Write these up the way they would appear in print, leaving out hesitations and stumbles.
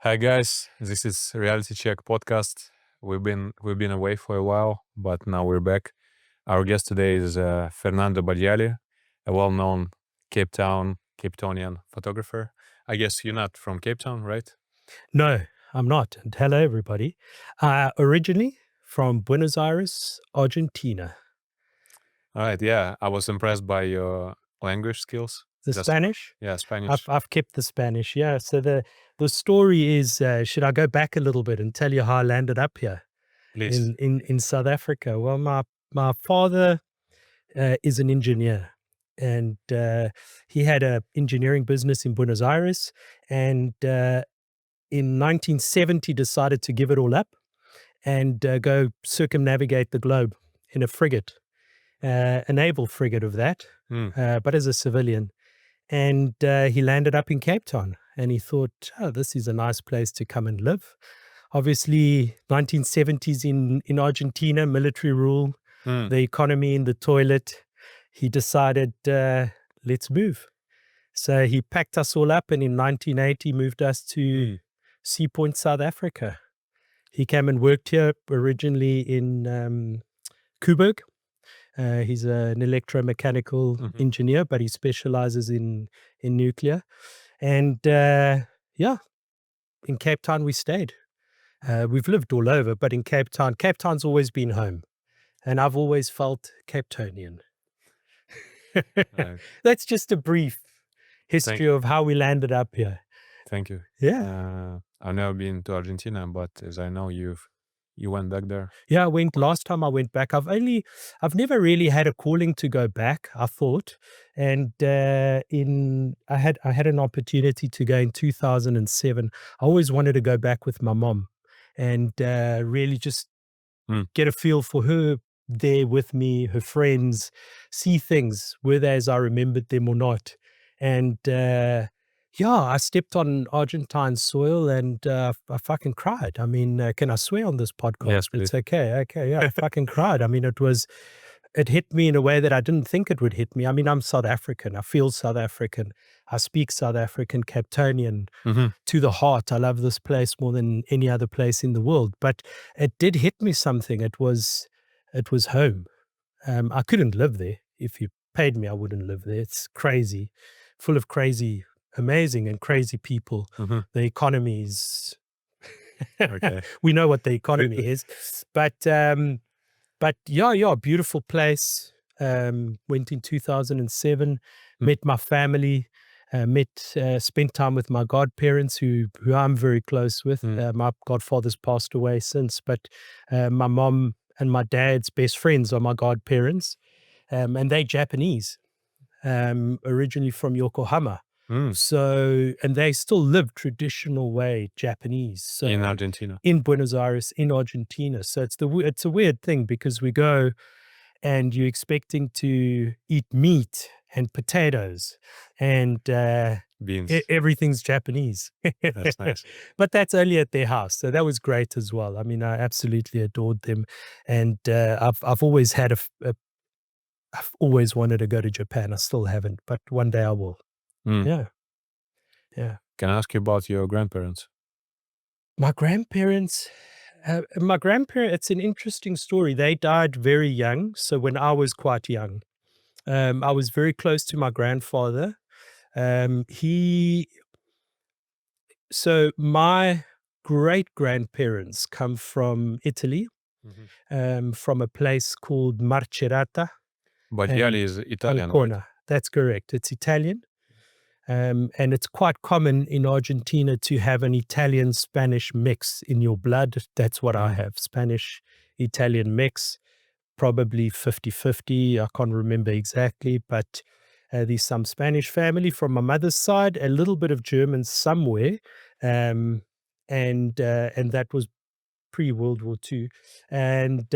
Hi guys, this is Reality Check podcast. We've been away for a while, but now we're back. Our guest today is Fernando Badiali, a well-known Cape Townian photographer. I guess you're not from Cape Town, right? No, I'm not. And hello, everybody. Originally from Buenos Aires, Argentina. All right, yeah, I was impressed by your language skills. The Just Spanish. yeah, Spanish, I've kept the Spanish. Yeah. So the story is, should I go back a little bit and tell you how I landed up here please. in South Africa? Well, my father is an engineer, and he had a engineering business in Buenos Aires, and in 1970 decided to give it all up and go circumnavigate the globe in a frigate, a naval frigate of that, Hmm. but as a civilian. And he landed up in Cape Town, and he thought, oh, this is a nice place to come and live. Obviously, 1970s in Argentina, military rule, Hmm. the economy in the toilet. He decided, let's move. So he packed us all up, and in 1980 moved us to Sea Point, South Africa. He came and worked here originally in Coburg. He's an electromechanical Mhm. engineer, but he specializes in nuclear. And yeah, in Cape Town we stayed. We've lived all over, but in Cape Town's always been home. And I've always felt Cape Townian. Right. That's just a brief Thank, history of how we landed up here. thank you. Yeah. I've never been to Argentina, but as I know, you went back there. Yeah, last time I went back. I've never really had a calling to go back, I thought. And I had an opportunity to go in 2007. I always wanted to go back with my mom and really just Hmm. get a feel for her there with me, her friends, see things, whether as I remembered them or not. And yeah, I stepped on Argentine soil and I fucking cried. I mean, can I swear on this podcast? Yes, It's please. okay. Okay. Yeah, I fucking cried. I mean, it hit me in a way that I didn't think it would hit me. I mean, I'm South African. I feel South African. I speak South African, Cape Townian Mhm. to the heart. I love this place more than any other place in the world. But it did hit me something. It was home. I couldn't live there. If you paid me, I wouldn't live there. It's crazy, full of crazy, amazing and crazy people. Mhm. The economy is Okay. we know what the economy is. But yeah, beautiful place. Went in 2007, met my family, spent time with my godparents who I'm very close with. Mm. My godfather's passed away since, but my mom and my dad's best friends are my godparents, and they're Japanese, originally from Yokohama. Mm. So, and they still live traditional way Japanese. So In Argentina. in Buenos Aires, in Argentina. So it's a weird thing because we go and you're expecting to eat meat and potatoes and Beans. everything's Japanese. That's nice. But that's only at their house. So that was great as well. I mean, I absolutely adored them. And I've always had I've always wanted to go to Japan. I still haven't, but one day I will. Mm. Yeah. Yeah. Can I ask you about your grandparents? My grandparents, it's an interesting story. They died very young. So when I was quite young, I was very close to my grandfather. So my great grandparents come from Italy, from a place called Marcerata Badiali and is Italian, right? Ancona. That's correct. It's Italian. And it's quite common in Argentina to have an Italian-Spanish mix in your blood. That's what I have, Spanish-Italian mix, probably 50-50. I can't remember exactly, but there's some Spanish family from my mother's side, a little bit of German somewhere, and that was pre-World War II. And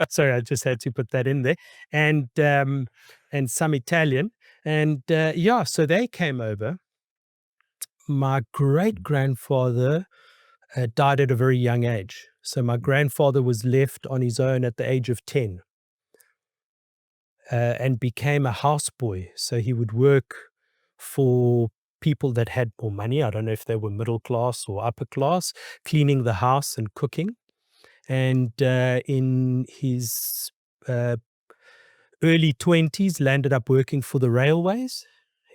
sorry, I just had to put that in there. And some Italian. And yeah, so they came over. My great grandfather died at a very young age. So my grandfather was left on his own at the age of 10 and became a houseboy. So he would work for people that had more money. I don't know if they were middle class or upper class, cleaning the house and cooking. And in his early 20s, landed up working for the railways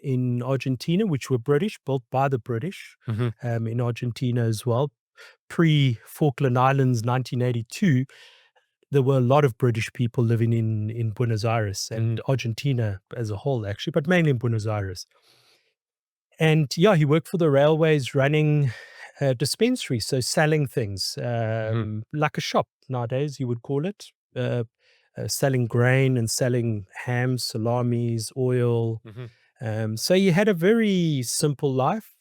in Argentina, which were British, built by the British in Argentina as well. Pre-Falkland Islands, 1982, there were a lot of British people living in Buenos Aires and Argentina as a whole, actually, but mainly in Buenos Aires. And yeah, he worked for the railways running a dispensary, so selling things, like a shop nowadays, you would call it, selling grain and selling ham, salamis, oil. So he had a very simple life.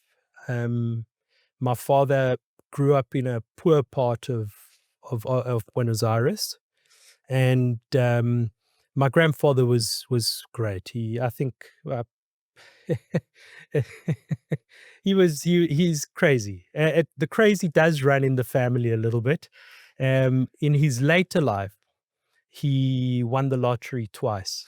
My father grew up in a poor part of Buenos Aires, and my grandfather was great. I think he's crazy. The crazy does run in the family a little bit. In his later life, he won the lottery twice,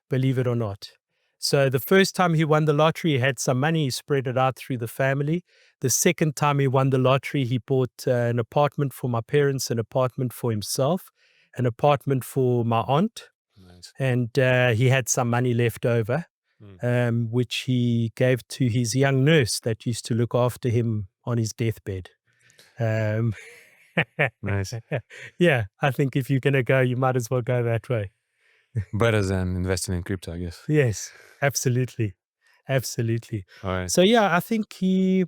believe it or not. So the first time he won the lottery, he had some money, he spread it out through the family. The second time he won the lottery, he bought an apartment for my parents, an apartment for himself, an apartment for my aunt. Nice. And he had some money left over, which he gave to his young nurse that used to look after him on his deathbed. Nice. Yeah, I think if you're going to go, you might as well go that way. Better than investing in crypto, I guess. Yes, absolutely. Absolutely. All right. So yeah, I think I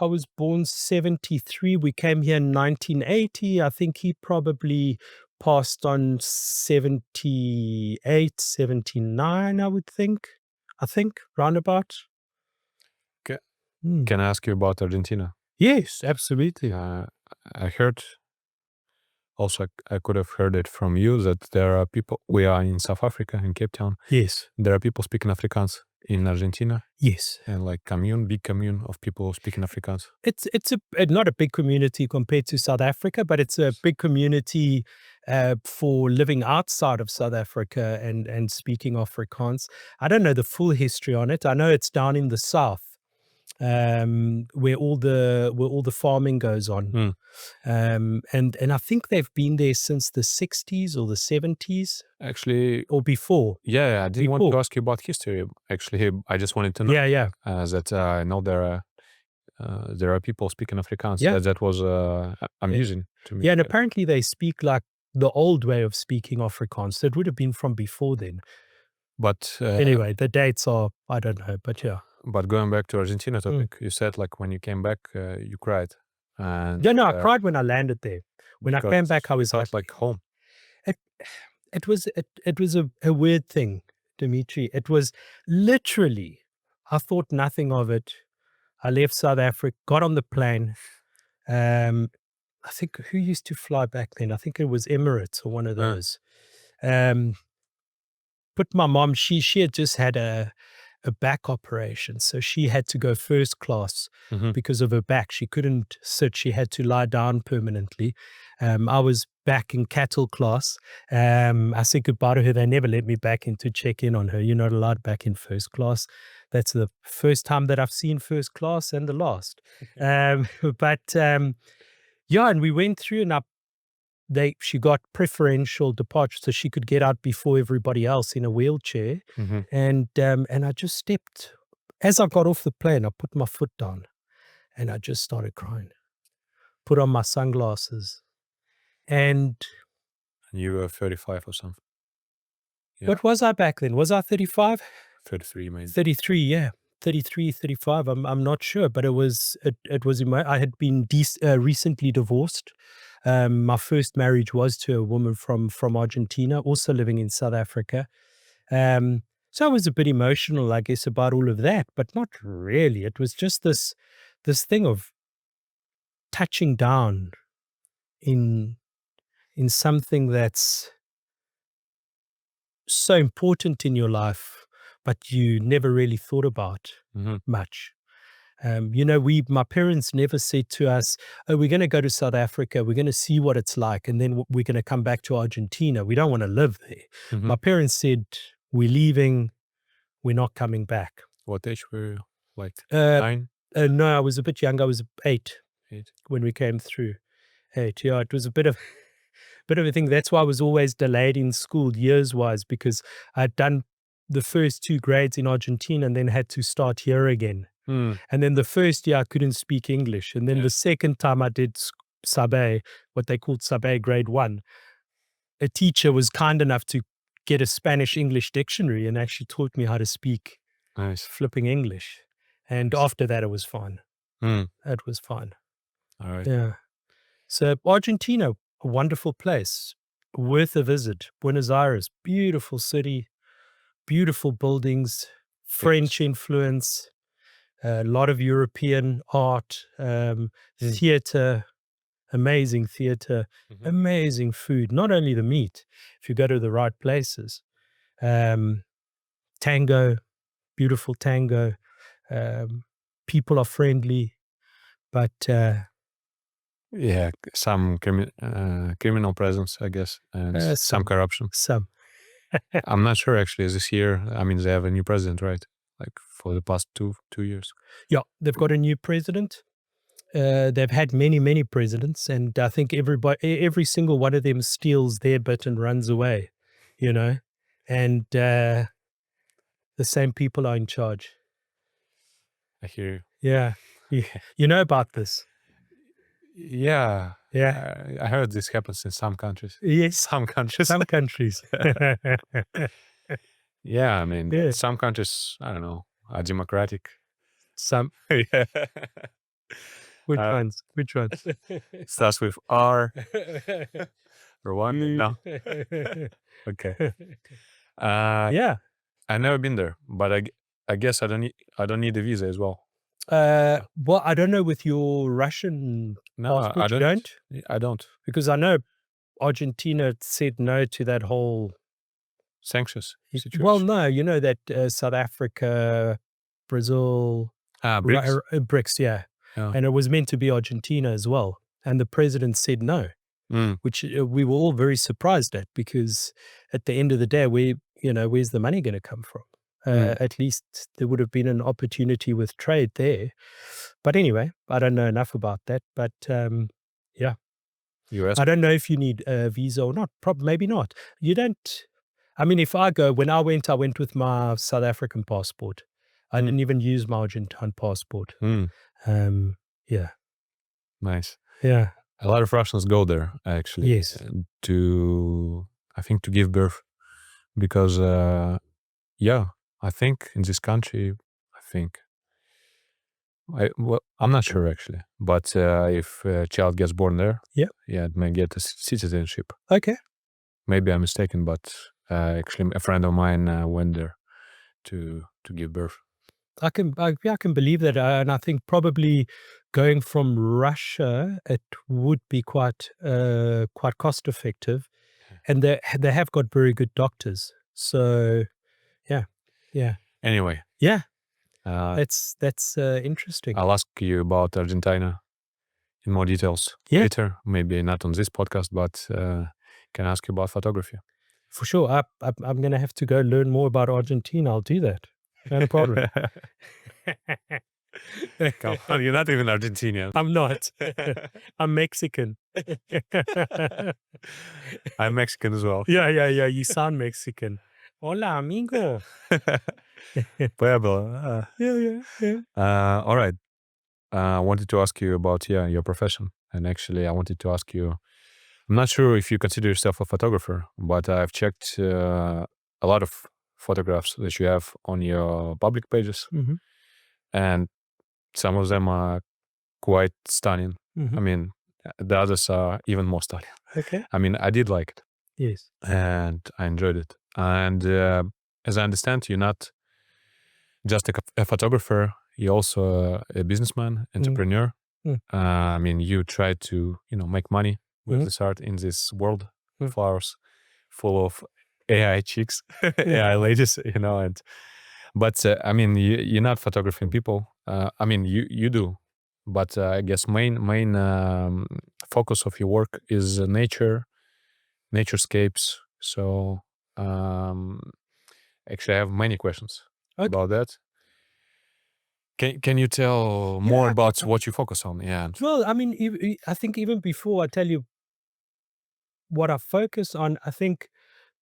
was born 73. We came here in 1980. I think he probably passed on 78, 79, I would think. Roundabout. Okay. Can I ask you about Argentina? Yes, absolutely. I heard, also I could have heard it from you, that there are people, we are in South Africa, in Cape Town. Yes. There are people speaking Afrikaans in Argentina. Yes. And like big commune of people speaking Afrikaans. It's not a big community compared to South Africa, but it's a big community for living outside of South Africa and speaking Afrikaans. I don't know the full history on it. I know it's down in the south, where all the farming goes on. And I think they've been there since the 60s or the 70s. Actually, or before. Yeah, I didn't want to ask you about history. Actually, I just wanted to know. That I know there are people speaking Afrikaans. Yeah. That was amusing to me. Yeah, and apparently they speak like the old way of speaking Afrikaans. That would have been from before then. But anyway, the dates are, I don't know, but yeah. But going back to Argentina topic, you said like when you came back, you cried. And, yeah, no, I cried when I landed there. When I came back, I was like home. It was a weird thing, Dimitri. It was literally, I thought nothing of it. I left South Africa, got on the plane. I think, who used to fly back then? I think it was Emirates or one of those. But my mom, she had just had a back operation. So she had to go first class because of her back. She couldn't sit. She had to lie down permanently. I was back in cattle class. I said goodbye to her. They never let me back in to check in on her. You're not allowed back in first class. That's the first time that I've seen first class and the last. Yeah, and we went through and she got preferential departure, so she could get out before everybody else in a wheelchair. And I just stepped. As I got off the plane, I put my foot down and I just started crying. Put on my sunglasses. And you were 35 or something. Yeah. What was I back then? Was I 35? 33, maybe. 33, yeah. 33, 35. I'm not sure, but it was I had been recently divorced. My first marriage was to a woman from Argentina, also living in South Africa. So I was a bit emotional, I guess, about all of that, but not really. It was just this thing of touching down in something that's so important in your life, but you never really thought about much. My parents never said to us, oh, we're going to go to South Africa, we're going to see what it's like, and then we're going to come back to Argentina. We don't want to live there. My parents said, we're leaving, we're not coming back. What age were you? Like Uh, 9? no, I was a bit young. I was 8 8? when we came through. 8, yeah. It was a bit of a thing. That's why I was always delayed in school years-wise, because I'd done the first 2 grades in Argentina and then had to start here again. Mm. And then the first year I couldn't speak English. And then the second time I did Sabe, what they called Sabe grade 1, a teacher was kind enough to get a Spanish-English dictionary and actually taught me how to speak Nice. flipping English. And Nice. after that, it was fine. Mm. It was fine. All right. Yeah. So Argentina, a wonderful place, worth a visit. Buenos Aires, beautiful city, beautiful buildings, French influence, a lot of European art, theater, amazing theater, Mhm. amazing food. Not only the meat, if you go to the right places. Tango, beautiful tango. People are friendly, but Yeah, some criminal presence, I guess, and some some. corruption. Some. I'm not sure actually. This year, I mean, they have a new president, right? Like for the past two years. Yeah, they've got a new president. They've had many presidents, and I think every single one of them steals their bit and runs away, you know, and the same people are in charge. I hear you. Yeah, you know about this. Yeah, Yeah. I heard this happens in some countries. Yes, Some countries. some countries. Yeah, I mean, Yeah. some countries, I don't know, are democratic. Some. Yeah. Which ones? Which ones? Starts with R. Rwanda? No. Okay. Yeah. I've never been there, but I guess I don't need a visa as well. Well, I don't know with your Russian No, passport, I you don't. don't? I don't. Because I know Argentina said no to that whole. Sanctions situation. Well, no, you know that South Africa, Brazil, BRICS. BRICS, yeah. Yeah. And it was meant to be Argentina as well. And the president said no, Mm. which we were all very surprised at, because at the end of the day, where's the money going to come from? At least there would have been an opportunity with trade there. But anyway, I don't know enough about that. But yeah, US. I don't know if you need a visa or not. Maybe not. You don't. I mean, if I go, when I went with my South African passport. I didn't even use my Argentine passport. Yeah. Nice. Yeah. A lot of Russians go there actually. Yes. I think to give birth, because I think in this country, I'm not sure actually, but if a child gets born there, it may get a citizenship. Okay. Maybe I'm mistaken, but actually a friend of mine went there to give birth. I can believe that, and I think probably going from Russia, it would be quite cost effective, and they have got very good doctors. So, yeah. Anyway, yeah, that's interesting. I'll ask you about Argentina in more details later. Maybe not on this podcast, but can ask you about photography. For sure, I'm going to have to go learn more about Argentina. I'll do that. No problem. Come on, you're not even Argentinian. I'm not. I'm Mexican. I'm Mexican as well. Yeah. You sound Mexican. Hola, amigo. Pueblo. Yeah. All right. I wanted to ask you about your profession, and actually, I wanted to ask you. I'm not sure if you consider yourself a photographer, but I've checked a lot of photographs that you have on your public pages, and some of them are quite stunning. I mean, the others are even more stunning. Okay. I mean, I did like it. Yes. And I enjoyed it. And as I understand, you're not just a photographer, you're also a businessman, entrepreneur. I mean, you try to, make money with this art in this world of ours, full of AI chicks, AI ladies, but I mean, you're not photographing people. I mean, you do, but I guess main focus of your work is naturescapes. So actually, I have many questions about that. Can you tell more Yeah. about what you focus on? Yeah. Well, I mean, I think even before I tell you what I focus on, I think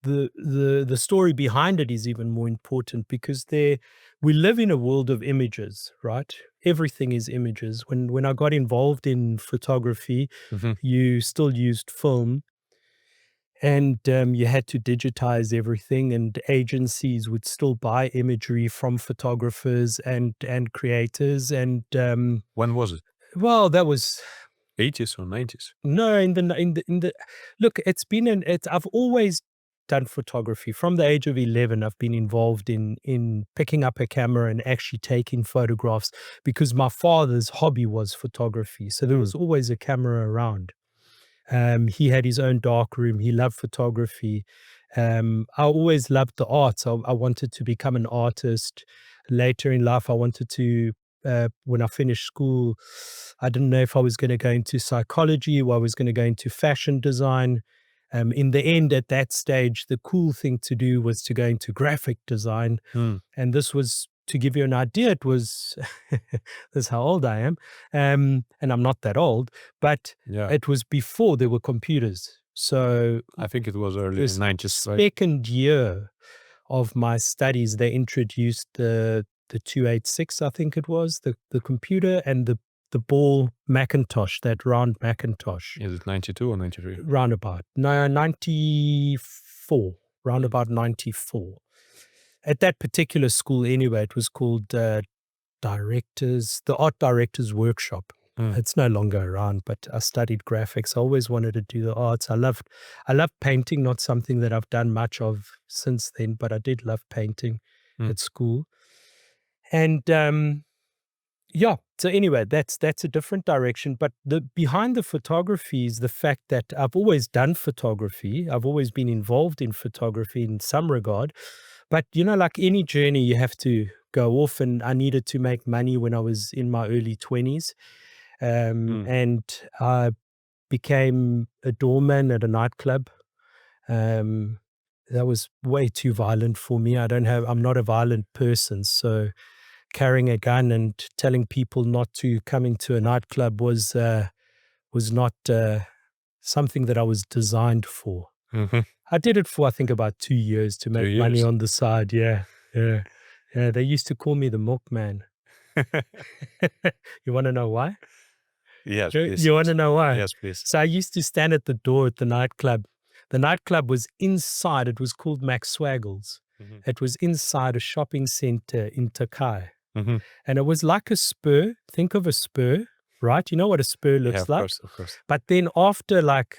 the story behind it is even more important because we live in a world of images, right? Everything is images. When I got involved in photography, Mhm. you still used film, and you had to digitize everything, and agencies would still buy imagery from photographers and creators, and When was it? well, that was 80s or 90s? no, in the look, I've always done photography. From the age of 11, I've been involved in picking up a camera and actually taking photographs because my father's hobby was photography. So there was always a camera around. He had his own dark room. He loved photography. I always loved the arts. I wanted to become an artist. Later in life, I wanted to, when I finished school, I didn't know if I was going to go into psychology or I was going to go into fashion design. In the end, at that stage, the cool thing to do was to go into graphic design. Mm. And this was, to give you an idea, it was, this is how old I am. And I'm not that old, but Yeah. it was before there were computers. So I think it was early this 90s, right? second year of my studies, they introduced the 286, I think it was, the computer and the ball Macintosh, that round Macintosh. Is it 92 or 93? Roundabout. No, 94. Roundabout 94. At that particular school anyway, it was called the Art Directors Workshop. Mm. It's no longer around, but I studied graphics. I always wanted to do the arts. I loved painting, not something that I've done much of since then, but I did love painting at school. And yeah, so anyway, that's a different direction. But the behind the photography is the fact that I've always done photography. I've always been involved in photography in some regard. But like any journey, you have to go off, and I needed to make money when I was in my early 20s. And I became a doorman at a nightclub. That was way too violent for me. I'm not a violent person. So carrying a gun and telling people not to come into a nightclub was not something that I was designed for. Mm-hmm. I did it for, I think, about 2 years to make money years. on the side. Yeah. They used to call me the milkman. You want to know why? Yes, You, please. you want to know why? Yes, please. So I used to stand at the door at the nightclub. The nightclub was inside. It was called Max Swaggles. Mhm. It was inside a shopping center in Takai. Mm-hmm. And it was like a spur. Think of a spur, right? You know what a spur looks Yeah, of like? course, of course. But then after like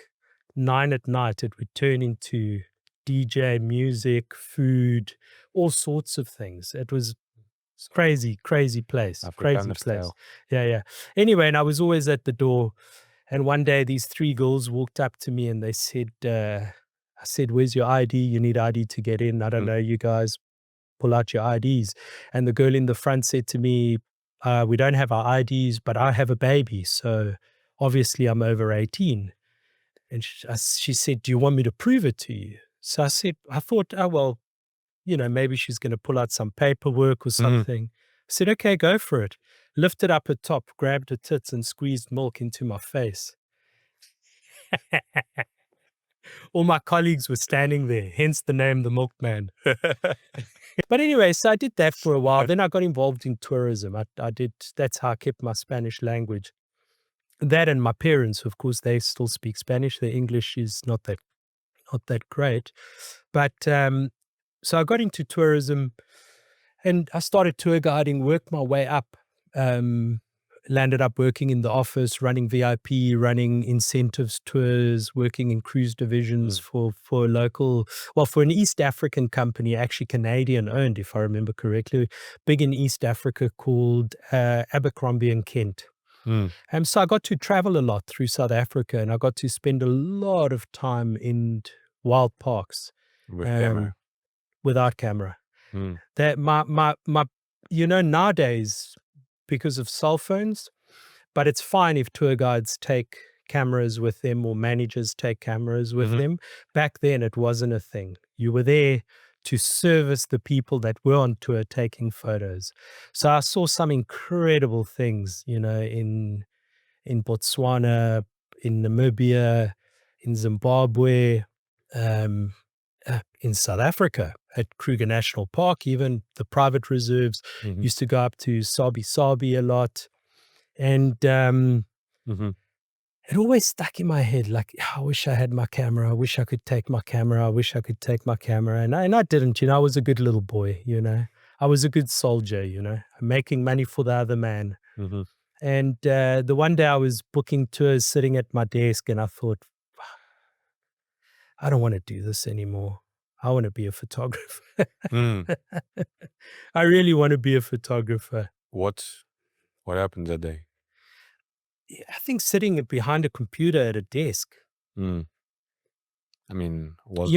9 at night, it would turn into DJ, music, food, all sorts of things. It was crazy, crazy place. Crazy Afrikaner place. style. Yeah. Anyway, and I was always at the door. And one day these 3 girls walked up to me and they said, I said, "Where's your ID? You need ID to get in. I don't know, you guys pull out your IDs." And the girl in the front said to me, "We don't have our IDs, but I have a baby. So obviously I'm over 18. And she said, "Do you want me to prove it to you?" So I thought, oh, well, maybe she's going to pull out some paperwork or something. I said, "Okay, go for it." Lifted up her top, grabbed her tits and squeezed milk into my face. All my colleagues were standing there, hence the name, the milkman. But anyway, so I did that for a while. Then I got involved in tourism. That's how I kept my Spanish language. That and my parents, of course, they still speak Spanish. Their English is not that great. But so I got into tourism and I started tour guiding, worked my way up, landed up working in the office, running VIP, running incentives tours, working in cruise divisions for an East African company, actually Canadian owned, if I remember correctly, big in East Africa, called Abercrombie and Kent. So I got to travel a lot through South Africa, and I got to spend a lot of time in wild parks. With camera. Without camera. That my nowadays, because of cell phones, but it's fine if tour guides take cameras with them or managers take cameras with them. Back then, it wasn't a thing. You were there to service the people that were on tour taking photos. So I saw some incredible things, in Botswana, in Namibia, in Zimbabwe, um, in South Africa at Kruger National Park, even the private reserves. Mhm. Used to go up to Sabi Sabi a lot. And Mhm. it always stuck in my head, like, I wish I had my camera. I wish I could take my camera. I wish I could take my camera. And I didn't, I was a good little boy, I was a good soldier, making money for the other man. Mhm. And the one day I was booking tours sitting at my desk and I thought, I don't want to do this anymore. I want to be a photographer. Mm. I really want to be a photographer. What happened that day? I think sitting behind a computer at a desk. Mm. I mean, was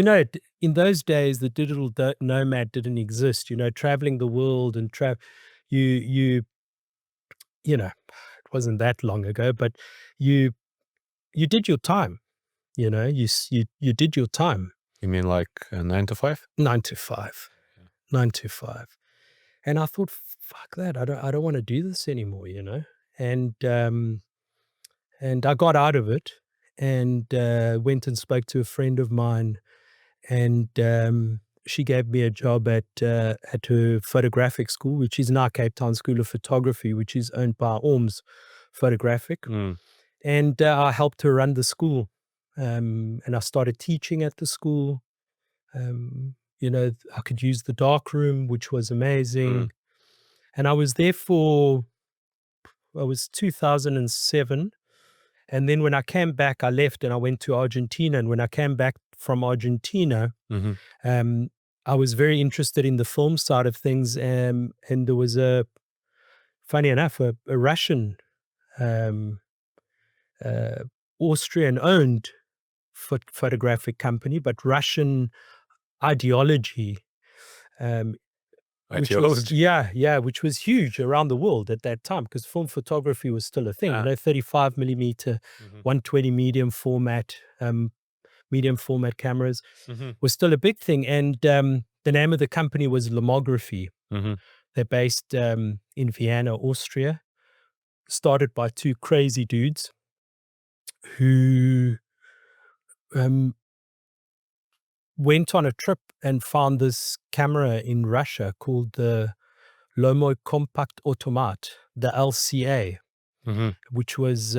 In those days, the digital nomad didn't exist. Traveling the world and you it wasn't that long ago, but you you did your time. You did your time, you mean like 9 to 5? 9 to 5, Yeah. 9 to 5. And I thought, fuck that. I don't want to do this anymore. And I got out of it and went and spoke to a friend of mine, and she gave me a job at her photographic school, which is now Cape Town School of Photography, which is owned by Orms Photographic. Mm. And I helped her run the school, and I started teaching at the school. I could use the dark room, which was amazing. And I was there I was 2007. And then when I came back, I left and I went to Argentina. And when I came back from Argentina, Mhm. I was very interested in the film side of things. And there was funny enough, a Russian, um, uh, Austrian-owned photographic company, but Russian ideology, which was Ideology. which was huge around the world at that time because film photography was still a thing. Yeah. 35 millimeter, Mhm. 120 medium format cameras Mhm. was still a big thing. And the name of the company was Lomography. Mhm. They're based in Vienna, Austria. Started by two crazy dudes who um, went on a trip and found this camera in Russia called the Lomo Compact Automat, the LCA, Mhm. which was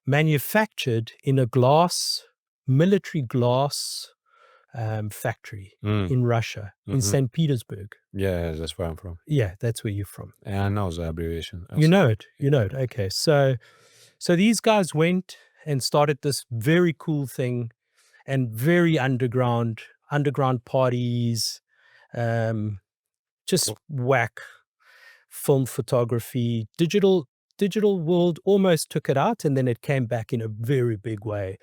manufactured in a military glass factory Mm. in Russia, in Mhm. St. Petersburg. Yeah, that's where I'm from. Yeah, that's where you're from. And I know the abbreviation. You know it. Yeah. You know it. Okay. So these guys went and started this very cool thing and very underground parties, just Cool. whack film photography. Digital world almost took it out, and then it came back in a very big way.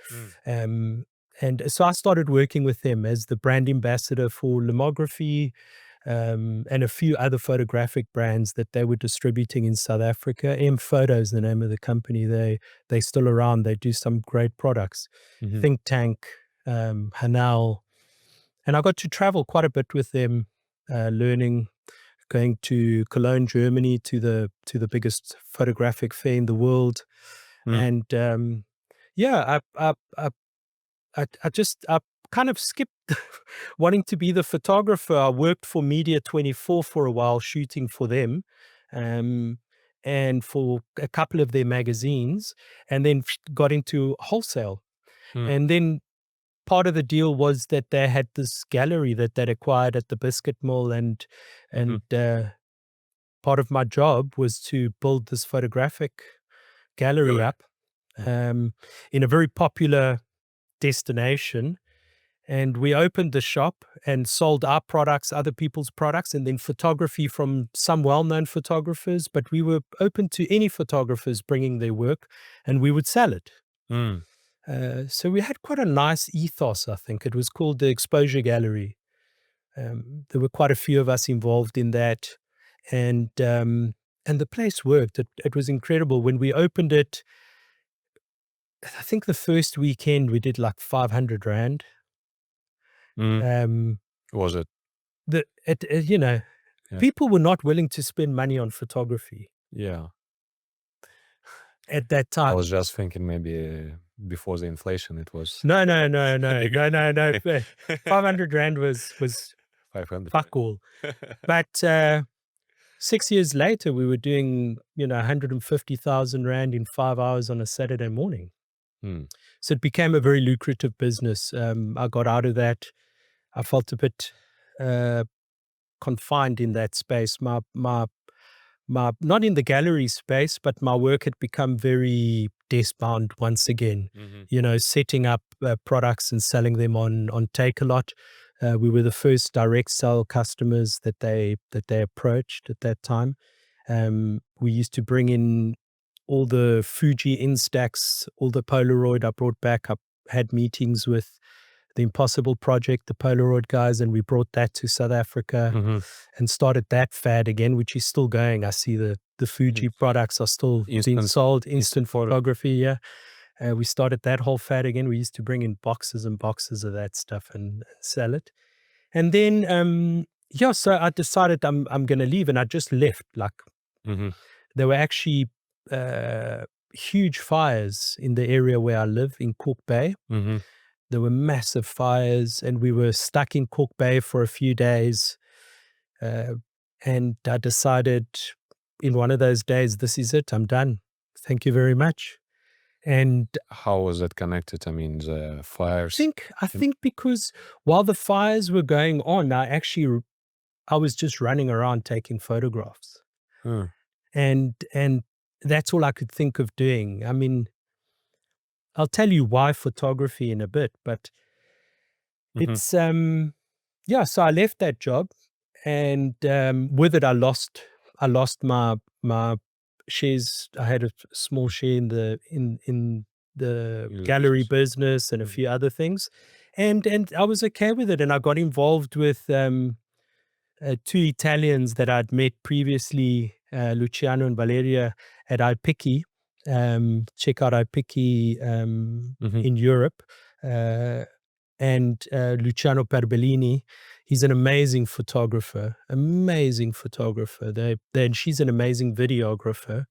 Mm. And so I started working with them as the brand ambassador for Lomography, and a few other photographic brands that they were distributing in South Africa. M Photos, the name of the company. They're still around. They do some great products. Mhm. Think Tank, Hanal, and I got to travel quite a bit with them, learning. Going to Cologne, Germany, to the biggest photographic fair in the world, Mm. and yeah, I kind of skipped wanting to be the photographer. I worked for Media 24 for a while, shooting for them, and for a couple of their magazines, and then got into wholesale. Mm. And then part of the deal was that they had this gallery that they'd acquired at the Biscuit Mill, and part of my job was to build this photographic gallery Really? up in a very popular destination. And we opened the shop and sold our products, other people's products, and then photography from some well-known photographers. But we were open to any photographers bringing their work, and we would sell it. Mm. So we had quite a nice ethos, I think. It was called the Exposure Gallery. There were quite a few of us involved in that. And the place worked. It was incredible. When we opened it, I think the first weekend we did like 500 Rand. Mm. Was it? You know, Yeah. people were not willing to spend money on photography Yeah. at that I time. was just thinking maybe before the inflation it was No. bigger. 500 Rand was 500. fuck all. But 6 years later, we were doing, 150,000 Rand in 5 hours on a Saturday morning. Hmm. So it became a very lucrative business. I got out of that. I felt a bit confined in that space. My not in the gallery space, but my work had become very desk bound once again. Mhm. Setting up products and selling them on Takealot. We were the first direct sell customers that they approached at that time. We used to bring in all the Fuji Instax, all the Polaroid I brought back. I had meetings with the Impossible Project, the Polaroid guys, and we brought that to South Africa Mhm. and started that fad again, which is still going. I see the Fuji products are still being Instant sold, instant photo. photography, yeah. We started that whole fad again. We used to bring in boxes and boxes of that stuff and sell it. And then, so I decided I'm going to leave, and I just left. Like, Mhm. there were actually huge fires in the area where I live in Cook Bay. Mhm. There were massive fires, and we were stuck in Cook Bay for a few days. And I decided in one of those days, this is it. I'm done. Thank you very much. And How was that connected? I mean, the fires. I think because while the fires were going on, I was just running around taking photographs, Huh. and that's all I could think of doing. I mean, I'll tell you why photography in a bit, but Mhm. it's so I left that job, and with it I lost my shares. I had a small share in the In gallery business. business and a Mm. few other things, and I was okay with it, and I got involved with two Italians that I'd met previously, Luciano and Valeria at iPicky. Check out iPicky Mhm. in Europe. Uh, and Luciano Perbellini. He's an amazing photographer, and she's an amazing videographer.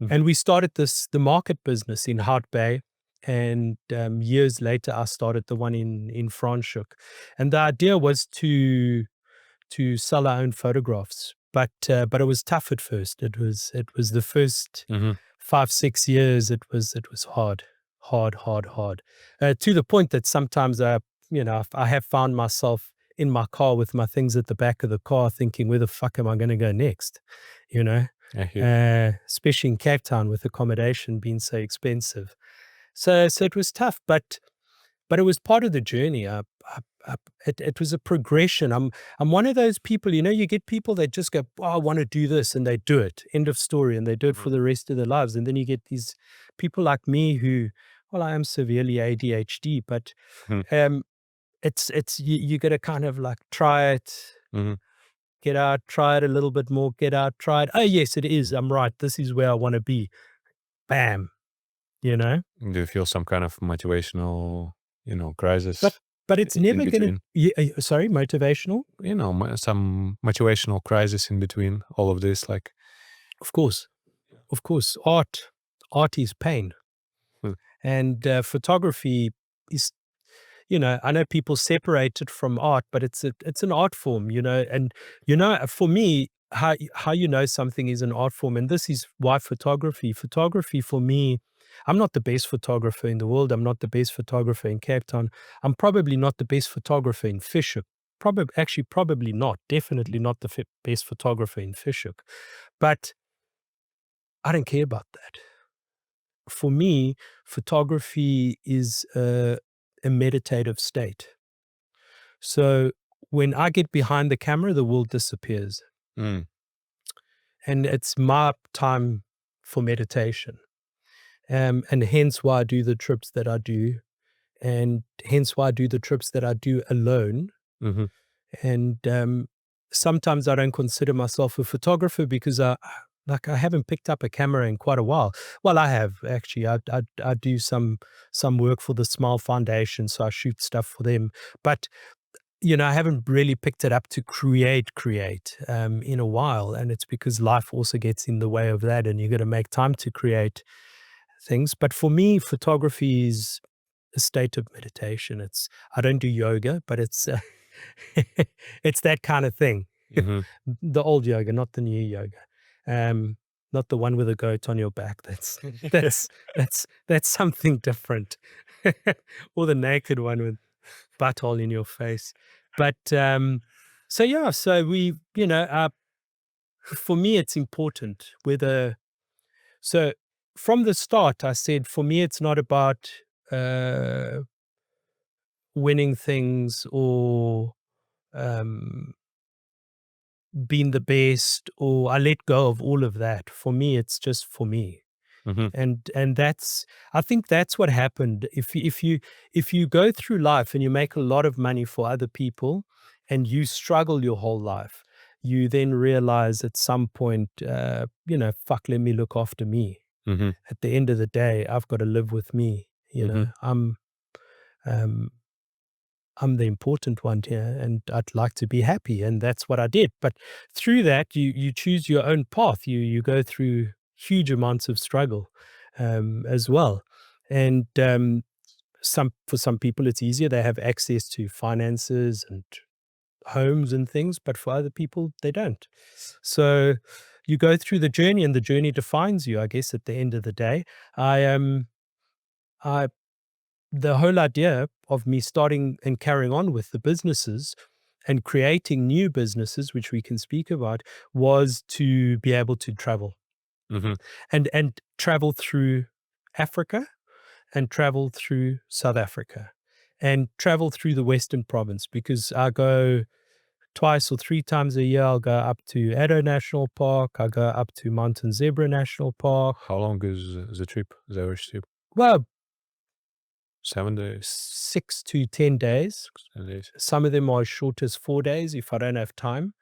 Mhm. And we started the market business in Hout Bay. And years later, I started the one in Franschhoek. And the idea was to sell our own photographs. But it was tough at first. It was the first Mhm. 5-6 years. It was hard, to the point that sometimes I have found myself in my car with my things at the back of the car, thinking, where the fuck am I going to go next? You know, I hear. especially in Cape Town with accommodation being so expensive. So it was tough, but it was part of the journey. It was a progression. I'm one of those people, you get people that just go, oh, I want to do this, and they do it. End of story. And they do it for Mhm. the rest of their lives. And then you get these people like me who, well, I am severely ADHD, but Mhm. it's you got to kind of like try it, Mhm. get out, try it a little bit more, get out, try it. Oh, yes, it is. I'm right. This is where I want to be. Bam. You know? Do you feel some kind of motivational, crisis But it's in never gonna between? sorry, motivational? Some motivational crisis in between all of this, like. Of course. Of course. Art is pain. Hmm. And photography is, I know people separate it from art, but it's an art form, and for me, how something is an art form, and this is why photography for me, I'm not the best photographer in the world. I'm not the best photographer in Cape Town. I'm probably not the best photographer in Fish Hoek. Probably not. Definitely not the best photographer in Fish Hoek. But I don't care about that. For me, photography is a meditative state. So when I get behind the camera, the world disappears. Mm. And it's my time for meditation. And hence why I do the trips that I do. And hence why I do the trips that I do alone. Mhm. And sometimes I don't consider myself a photographer because I haven't picked up a camera in quite a while. Well, I have actually. I do some work for the Smile Foundation, so I shoot stuff for them. But I haven't really picked it up to create in a while. And it's because life also gets in the way of that, and you got to make time to create things. But for me, photography is a state of meditation. I don't do yoga, but it's it's that kind of thing. Mhm. The old yoga, not the new yoga. Um, Not the one with a goat on your back. That's that's something different. Or the naked one with butthole in your face. But so yeah, so we, for me, it's important whether. So from the start, I said for me, it's not about uh, winning things or um, being the best, or I let go of all of that. For me, it's just for me. Mhm. And that's, I think that's what happened. If you go through life and you make a lot of money for other people and you struggle your whole life, you then realize at some point, fuck, let me look after me. Mhm. At the end of the day, I've got to live with me. Mhm. Um, I'm the important one here, and I'd like to be happy, and that's what I did. But through that, you choose your own path. You go through huge amounts of struggle as well, and for some people it's easier. They have access to finances and homes and things, but for other people they don't. So you go through the journey, and the journey defines you, I guess. At the end of the day, I I the whole idea of me starting and carrying on with the businesses and creating new businesses, which we can speak about, was to be able to travel Mhm. and travel through Africa and travel through South Africa and travel through the Western Province, because I go twice or three times a year. I'll go up to Addo National Park. I go up to Mountain Zebra National Park. How long is the trip, the average trip? Well, 7 days, 6 to 10 days. 10 days? Some of them are as short as 4 days if I don't have time.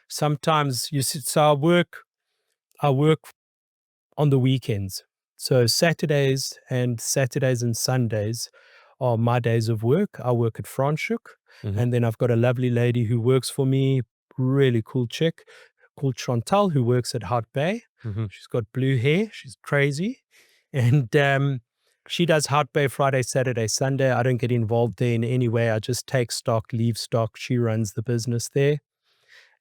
Sometimes you see, so I work on the weekends. So Saturdays and Sundays are my days of work. I work at Franschhoek, Mhm. and then I've got a lovely lady who works for me, really cool chick called Chantal, who works at Hart Bay. Mhm. She's got blue hair. She's crazy. And she does Hart Bay Friday, Saturday, Sunday. I don't get involved there in any way. I just take stock, leave stock. She runs the business there.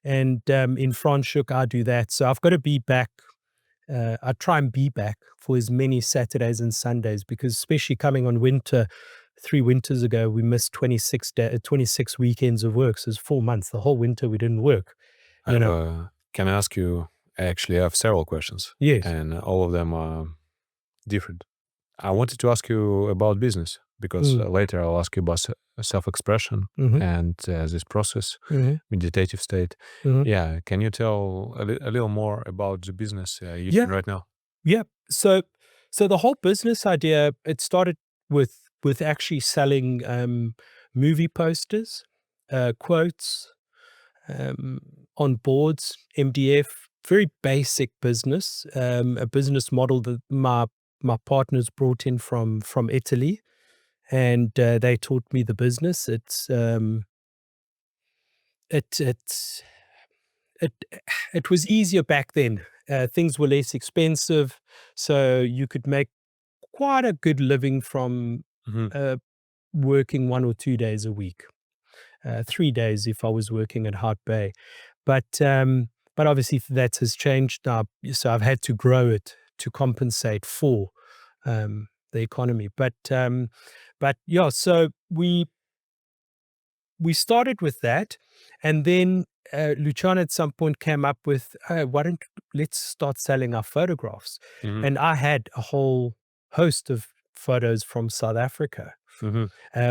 And in Franschhoek, I do that. So I've got to be back. I try and be back for as many Saturdays and Sundays, because especially coming on winter, 3 winters ago, we missed 26 weekends of work. So it's 4 months. The whole winter we didn't work, I you have know. can I ask you? Actually, I have several questions, Yes. and all of them are different. I wanted to ask you about business because Mm. later I'll ask you about self-expression Hmm. and this process, Hmm. meditative state. Hmm. Yeah, can you tell a little more about the business you're Yeah. doing right now? Yeah. So the whole business idea, it started with actually selling movie posters, quotes, um, on boards, MDF, very basic business, a business model that my partners brought in from Italy, and they taught me the business. It it it it was easier back then. Things were less expensive, so you could make quite a good living from Hmm. uh, working 1 or 2 days a week, 3 days if I was working at Hart Bay. But obviously that has changed now, so I've had to grow it to compensate for the economy. But yeah, so we started with that, and then Luciano at some point came up with, why don't let's start selling our photographs? Hmm. And I had a whole host of photos from South Africa. Hmm.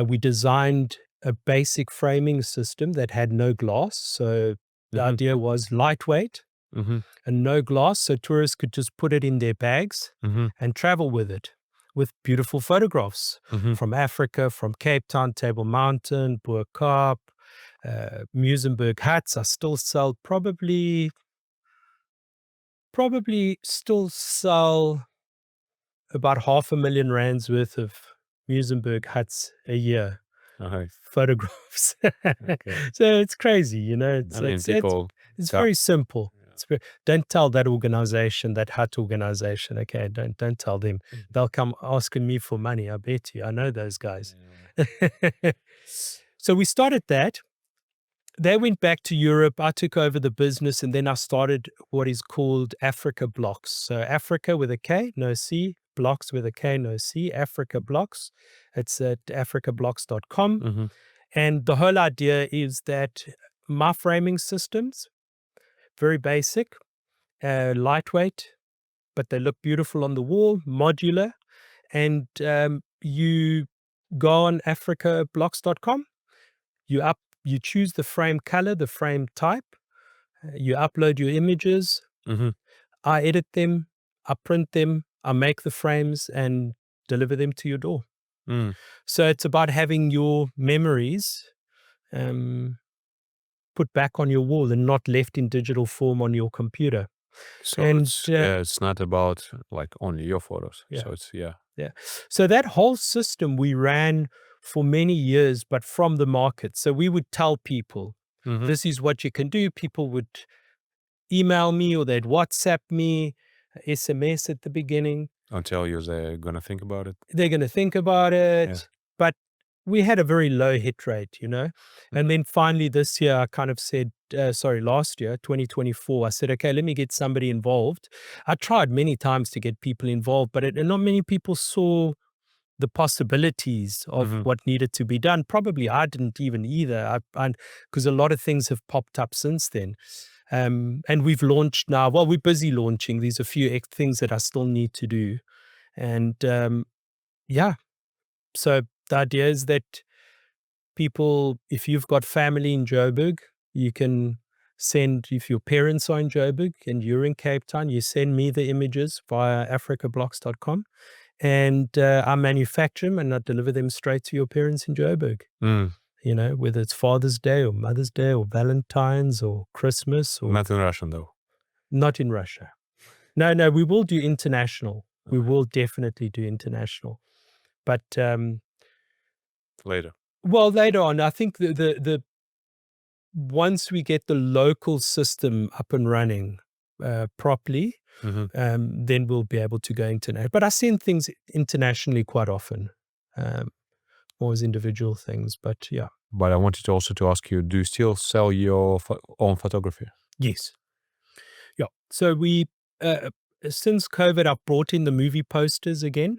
We designed a basic framing system that had no glass. So the Hmm. idea was lightweight Hmm. and no glass, so tourists could just put it in their bags Hmm. and travel with it, with beautiful photographs Hmm. from Africa, from Cape Town, Table Mountain, Boer Kaap, Muizenberg huts. I still sell probably still sell about 500,000 rands worth of Muizenberg huts a year. Okay. photographs. Okay. So it's crazy, you know. I mean, people. It's got- very simple. Yeah. It's don't tell that organization, that hut organization. Okay, don't tell them. They'll come asking me for money. I bet you. I know those guys. So we started that. They went back to Europe. I took over the business, and then I started what is called Africa Blocks. So Africa with a K, no C, blocks with a K, no C, Africa Blocks. It's at africablocks.com. Mhm. And the whole idea is that my framing systems, very basic, lightweight, but they look beautiful on the wall, modular. And you go on africablocks.com, you choose the frame color, the frame type, you upload your images, Mhm. I edit them, I print them, I make the frames and deliver them to your door. Mm. So it's about having your memories put back on your wall and not left in digital form on your computer. So And it's not about like only your photos. Yeah. So it's yeah. so that whole system we ran for many years, but from the market. So we would tell people, Mhm. this is what you can do. People would email me or they'd WhatsApp me, SMS at the beginning. Until they're gonna think about it. They're going to think about it. Yeah. But we had a very low hit rate, you know. And then finally this year, I kind of said, last year, 2024, I said, okay, let me get somebody involved. I tried many times to get people involved, but not many people saw the possibilities of Mhm. what needed to be done. Probably I didn't even either, because a lot of things have popped up since then. And we've launched now. Well, we're busy launching. There's a few things that I still need to do. And yeah, so the idea is that people, if you've got family in Joburg, you can send, if your parents are in Joburg and you're in Cape Town, you send me the images via africablocks.com. And I manufacture them and I deliver them straight to your parents in Joburg. Mm. You know, whether it's Father's Day or Mother's Day or Valentine's or Christmas or Not in Russian though. not in Russia. No, we will do international. We will definitely do international. But Later. well, later on, I think the once we get the local system up and running properly, Mhm. then we'll be able to go international. But I send things internationally quite often, more as individual things. But yeah. But I wanted to also to ask you, do you still sell your own photography? Yes. Yeah. So we, since COVID, I've brought in the movie posters again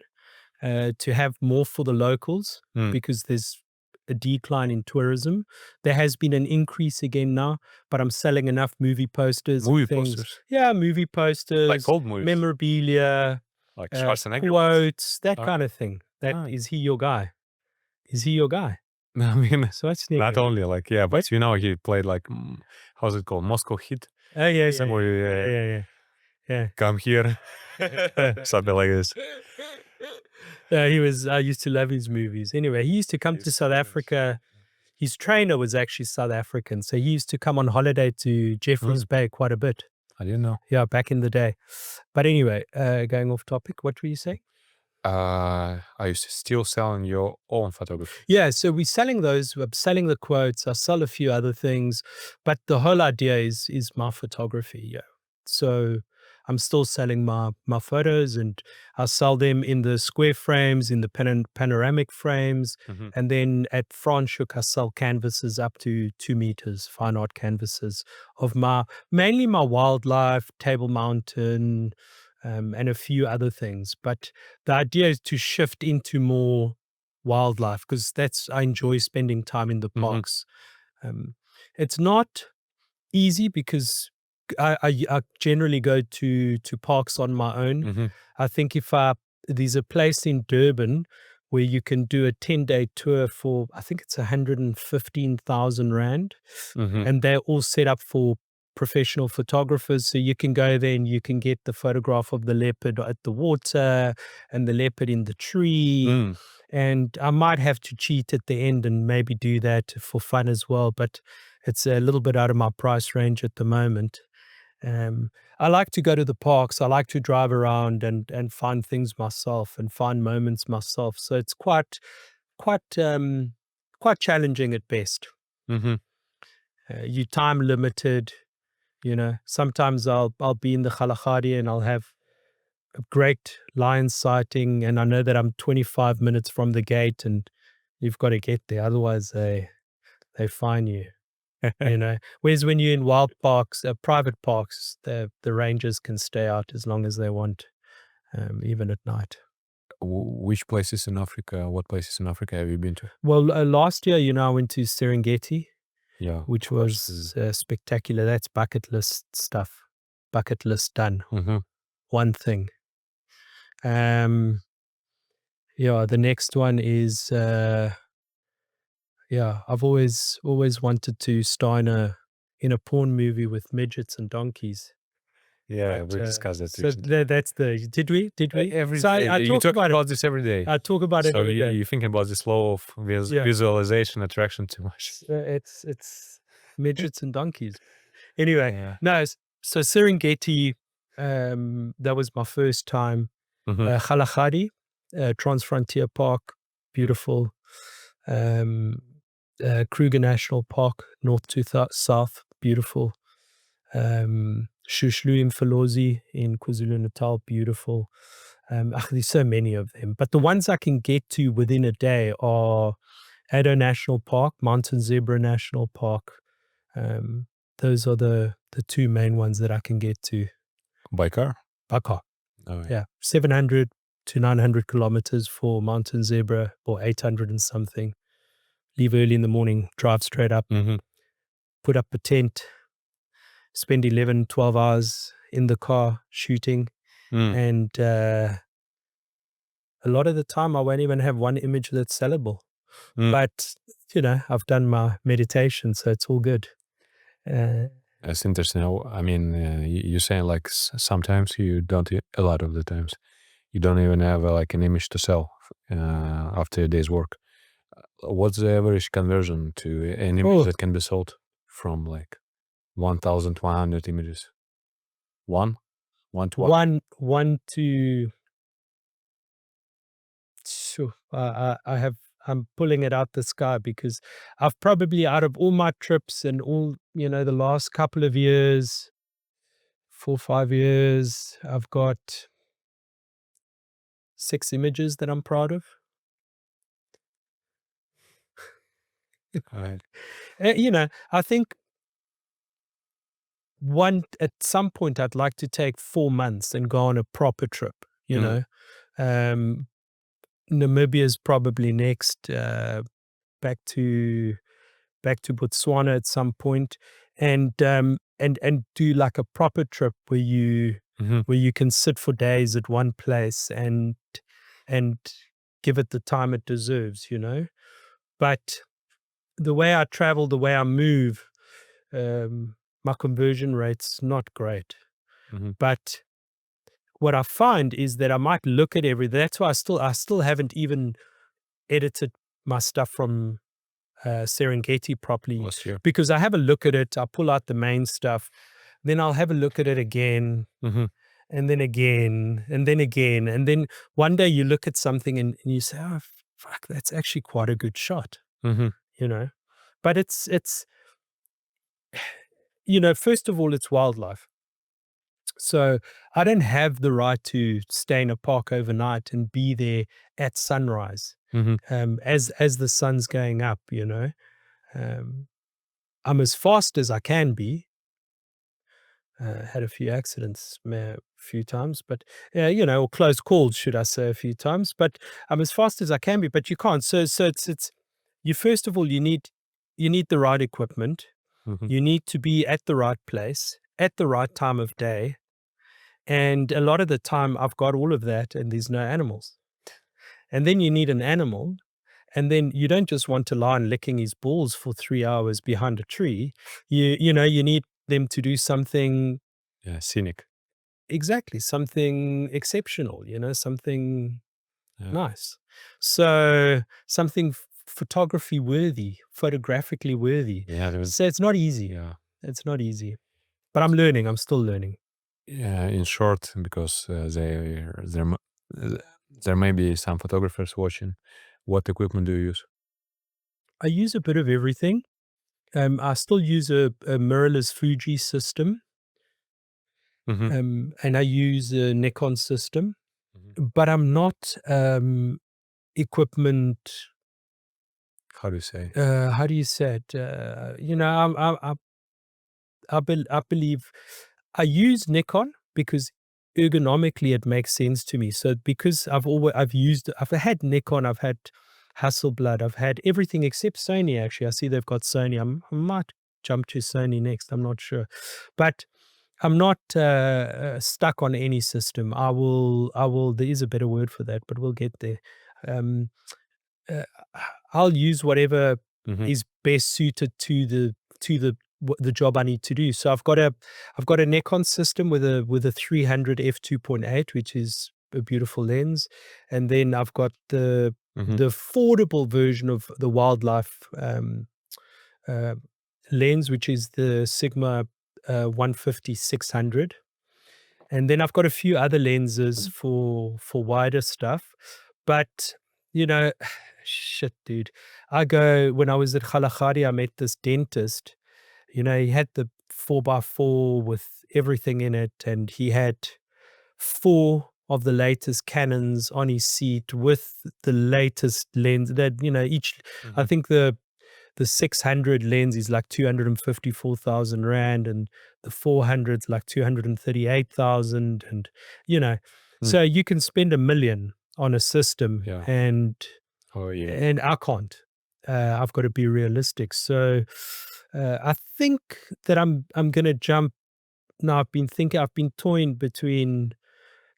to have more for the locals Mm. because there's a decline in tourism. There has been an increase again now, but I'm selling enough movie posters. Movie and things. posters? Yeah, movie posters. Like old movies? Memorabilia, Like Schwarzenegger? quotes, that Oh. kind of thing. That Ah. is he your guy? Is he your guy? I mean, So that's not only like, yeah, but you know, he played like, how's it called? Moscow Hit? Oh, yeah, Somewhere, yeah. come here. Something like this. I used to love his movies. Anyway, he used to come to South Africa. His trainer was actually South African. So he used to come on holiday to Jeffreys Bay quite a bit. I didn't know. Yeah, back in the day. But anyway, going off topic, what were you saying? Are you still selling your own photography? Yeah, so we're selling those. We're selling the quotes. I sell a few other things, but the whole idea is my photography. Yeah, so I'm still selling my photos, and I sell them in the square frames, in the panoramic frames, Mhm. and then at Franschhoek I sell canvases up to 2 meters, fine art canvases of mainly my wildlife, Table Mountain, and a few other things. But the idea is to shift into more wildlife because I enjoy spending time in the Mhm. parks. It's not easy because I generally go to parks on my own. Mhm. I think there's a place in Durban where you can do a 10-day tour for, I think it's 115,000 Rand. Mhm. And they're all set up for professional photographers. So you can go there and you can get the photograph of the leopard at the water and the leopard in the tree. Mm. And I might have to cheat at the end and maybe do that for fun as well. But it's a little bit out of my price range at the moment. I like to go to the parks. I like to drive around and find things myself and find moments myself. So it's quite quite challenging at best. Mm-hmm. You time limited. Sometimes I'll be in the Kalahari and I'll have a great lion sighting, and I know that I'm 25 minutes from the gate, and you've got to get there, otherwise they fine you. Whereas when you're in wild parks, private parks, the rangers can stay out as long as they want, even at night. Which places in Africa? What places in Africa have you been to? Well, last year, I went to Serengeti, Yeah, which of course. was spectacular. That's bucket list stuff. Bucket list done. Mm-hmm. One thing. The next one is I've always wanted to star in a porn movie with midgets and donkeys. Yeah, But, we discussed that so recently. that's the did we Every so day. I You talk talk about about this every day. it. I talk about it So every day. you're thinking about this law of Yeah. visualization attraction too much. It's midgets and donkeys. Anyway, Yeah. no. So Serengeti, that was my first time. Mhm. Kalahari, Transfrontier Park, beautiful. Kruger National Park, north to south, beautiful. Shushlu Mfolozi in KwaZulu-Natal, beautiful. There's so many of them. But the ones I can get to within a day are Addo National Park, Mountain Zebra National Park. Those are the two main ones that I can get to By car? by car. Oh, Yeah, 700 to 900 kilometers for Mountain Zebra, or 800 and something. Leave early in the morning, drive straight up, Mm-hmm. put up a tent, spend 11, 12 hours in the car shooting. And a lot of the time I won't even have one image that's sellable. But, I've done my meditation, so it's all good. That's interesting. I mean, you're saying like sometimes you don't, a lot of the times, you don't even have like an image to sell after a day's work. What's the average conversion to an image that can be sold from like 1,100 images? One to what? One to... Sure. I'm pulling it out the sky because I've probably, out of all my trips and all, the last couple of years, 4 or 5 years, I've got 6 images that I'm proud of. All right. I think at some point I'd like to take 4 months and go on a proper trip, Namibia's probably next, back to Botswana at some point, and do like a proper trip where you can sit for days at one place and give it the time it deserves, But the way I travel, the way I move, my conversion rate's not great. But what I find is that I might look at that's why I still haven't even edited my stuff from Serengeti properly, because I have a look at it, I pull out the main stuff, then I'll have a look at it again, and then again, and then again, and then one day you look at something and you say, "Oh, fuck, that's actually quite a good shot," But it's first of all, it's wildlife. So I don't have the right to stay in a park overnight and be there at sunrise, as the sun's going up. I'm as fast as I can be. Had a few accidents a few times, but or close calls, should I say, a few times. But I'm as fast as I can be. But you can't. So it's you. First of all, you need the right equipment. You need to be at the right place at the right time of day. And a lot of the time I've got all of that and there's no animals. And then you need an animal. And then you don't just want a lion licking his balls for 3 hours behind a tree. You need them to do something scenic. Exactly. Something exceptional, something nice. So something photography worthy, photographically worthy. So it's not easy. Yeah. It's not easy. But I'm learning. I'm still learning. Yeah, in short, because there may be some photographers watching, what equipment do you use? I use a bit of everything. I still use a mirrorless Fuji system, Mm-hmm. and I use a Nikon system, Mm-hmm. but I'm not equipment. How do you say? How do you say it? I believe I use Nikon because ergonomically it makes sense to me. So because I've had Nikon, I've had Hasselblad, I've had everything except Sony. Actually, I see they've got Sony. I might jump to Sony next. I'm not sure, but I'm not stuck on any system. I will. There is a better word for that, but we'll get there. Um, uh, I'll use whatever Mm-hmm. is best suited to the job I need to do. So I've got a Nikon system with a 300 f2.8, which is a beautiful lens, and then I've got the Mm-hmm. the affordable version of the wildlife uh, lens, which is the Sigma 150-600. And then I've got a few other lenses for wider stuff. But, you know, shit, dude. When I was at Kalahari, I met this dentist. He had the 4x4 with everything in it, and he had 4 of the latest Canons on his seat with the latest lens that, each, I Mm-hmm. think the 600 lens is like 254,000 rand, and the 400's like 238,000, and Mm. so you can spend 1 million on a system, Yeah. and Oh yeah. I can't. I've got to be realistic. So I think that I'm going to jump. Now I've been toying between.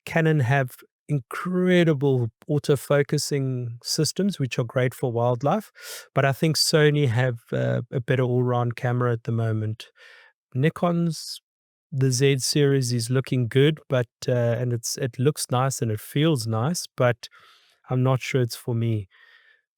Canon have incredible autofocusing systems, which are great for wildlife, but I think Sony have a better all-round camera at the moment. Nikon's the Z series is looking good, but and it looks nice and it feels nice, but I'm not sure it's for me.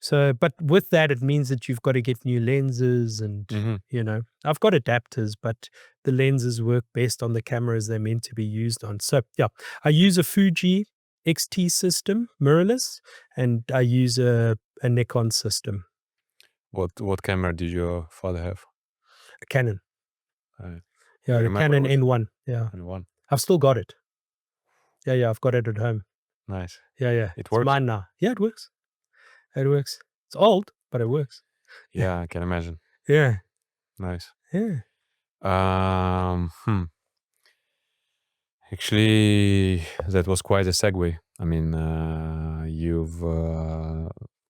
So, but with that, it means that you've got to get new lenses, and Mm-hmm. I've got adapters, but the lenses work best on the cameras they're meant to be used on. So, yeah, I use a Fuji XT system, mirrorless, and I use a Nikon system, What camera did your father have? a Canon. I Yeah, the remember Canon which N1. Yeah, one. I've still got it. Yeah, I've got it at home. Nice. Yeah, It it's works. mine now. Yeah, it works. It works. It's old, but it works. Yeah, I can imagine. Yeah, Nice. yeah. Hmm. Actually, that was quite a segue. I mean, you've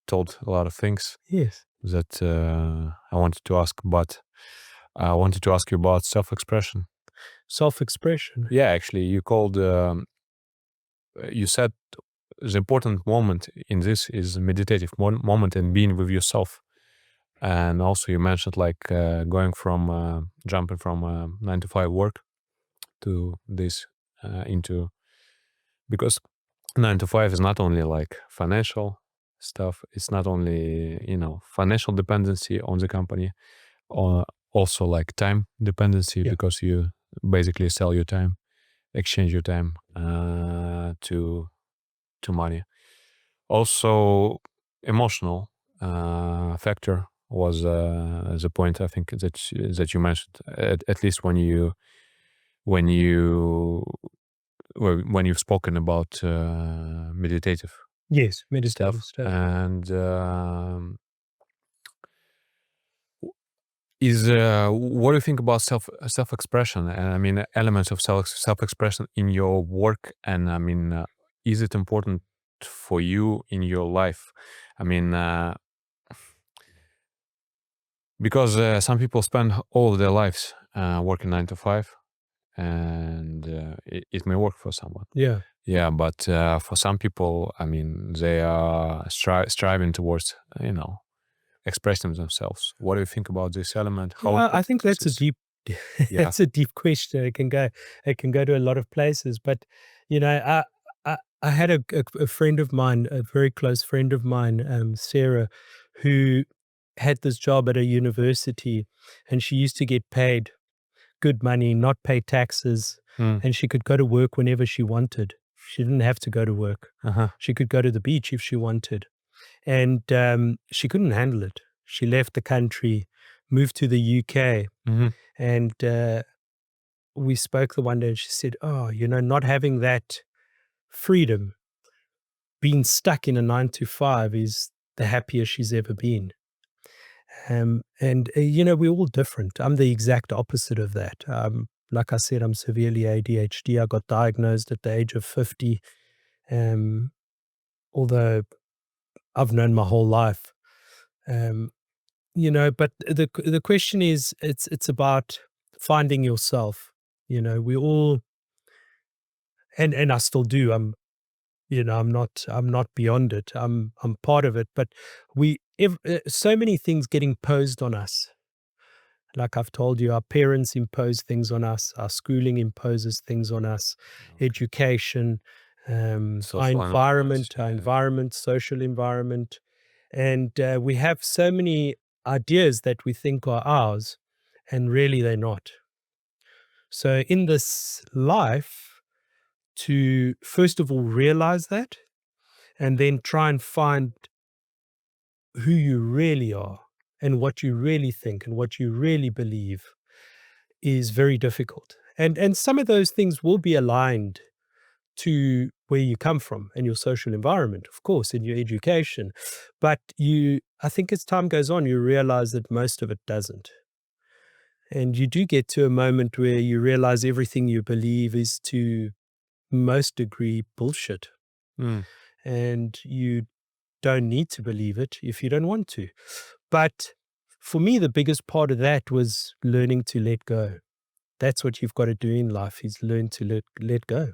told a lot of things Yes. that I wanted to ask, but I wanted to ask you about self-expression. Self-expression. Yeah, actually, you said the important moment in this is meditative moment and being with yourself. And also you mentioned like going from jumping from 9 to 5 work to this into, because 9 to 5 is not only like financial stuff, it's not only financial dependency on the company, or also like time dependency, Yeah. because you basically sell your time, exchange your time to money. Also emotional factor was the point I think that you mentioned, at least when you when you've spoken about meditative Yes, meditative stuff. stuff. And what do you think about self-expression, and I mean elements of self-expression in your work? And I mean, is it important for you in your life? I mean, because some people spend all of their lives working 9 to 5, and it may work for someone. Yeah. Yeah, but for some people, I mean, they are striving towards, expressing themselves. What do you think about this element? How I think important this that's a is? deep Yeah. that's a deep question. It can go to a lot of places. But I had a friend of mine, a very close friend of mine, Sarah, who had this job at a university, and she used to get paid good money, not pay taxes, Mm. and she could go to work whenever she wanted. She didn't have to go to work. Uh-huh. She could go to the beach if she wanted. And she couldn't handle it. She left the country, moved to the UK, Mhm. and we spoke the one day, and she said, "Oh, not having that freedom, being stuck in a 9 to 5 is the happiest she's ever been." We're all different. I'm the exact opposite of that. Like I said, I'm severely ADHD. I got diagnosed at the age of 50. Um, although I've known my whole life. But the question is, it's about finding yourself. We all, and I still do. I'm not beyond it. I'm part of it. But so many things get imposed on us. Like I've told you, our parents impose things on us. Our schooling imposes things on us. Okay. Education, our Social environment, environment, social environment. And we have so many ideas that we think are ours, and really they're not. So in this life, to first of all realize that, and then try and find who you really are and what you really think and what you really believe is very difficult. And some of those things will be aligned to where you come from and your social environment, of course, in your education. But I think as time goes on, you realize that most of it doesn't. And you do get to a moment where you realize everything you believe is to most degree bullshit. Mm. And you don't need to believe it if you don't want to. But for me, the biggest part of that was learning to let go. That's what you've got to do in life, is learn to let go.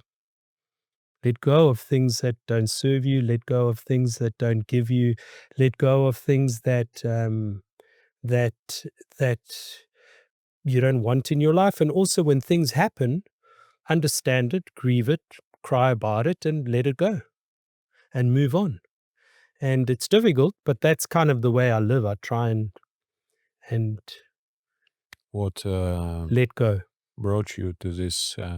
Let go of things that don't serve you. Let go of things that don't give you. Let go of things that that that you don't want in your life. And also, when things happen, understand it, grieve it, cry about it, and let it go, and move on. And it's difficult, but that's kind of the way I live. I try and What let go. brought you to this, to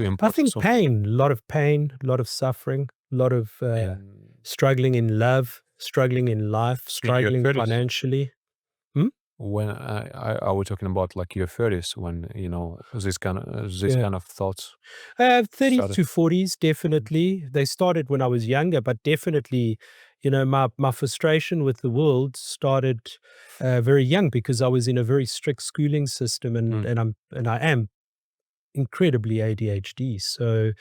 I importance think of pain, a lot of pain, a lot of suffering, a lot of in struggling in love, struggling in life, your struggling 30s? financially. Hmm? When are we talking about like your 30s when this Yeah. kind of thoughts 30s started? to 40s, definitely. They started when I was younger, but definitely, my frustration with the world started very young, because I was in a very strict schooling system, and, Mm. I am incredibly ADHD. So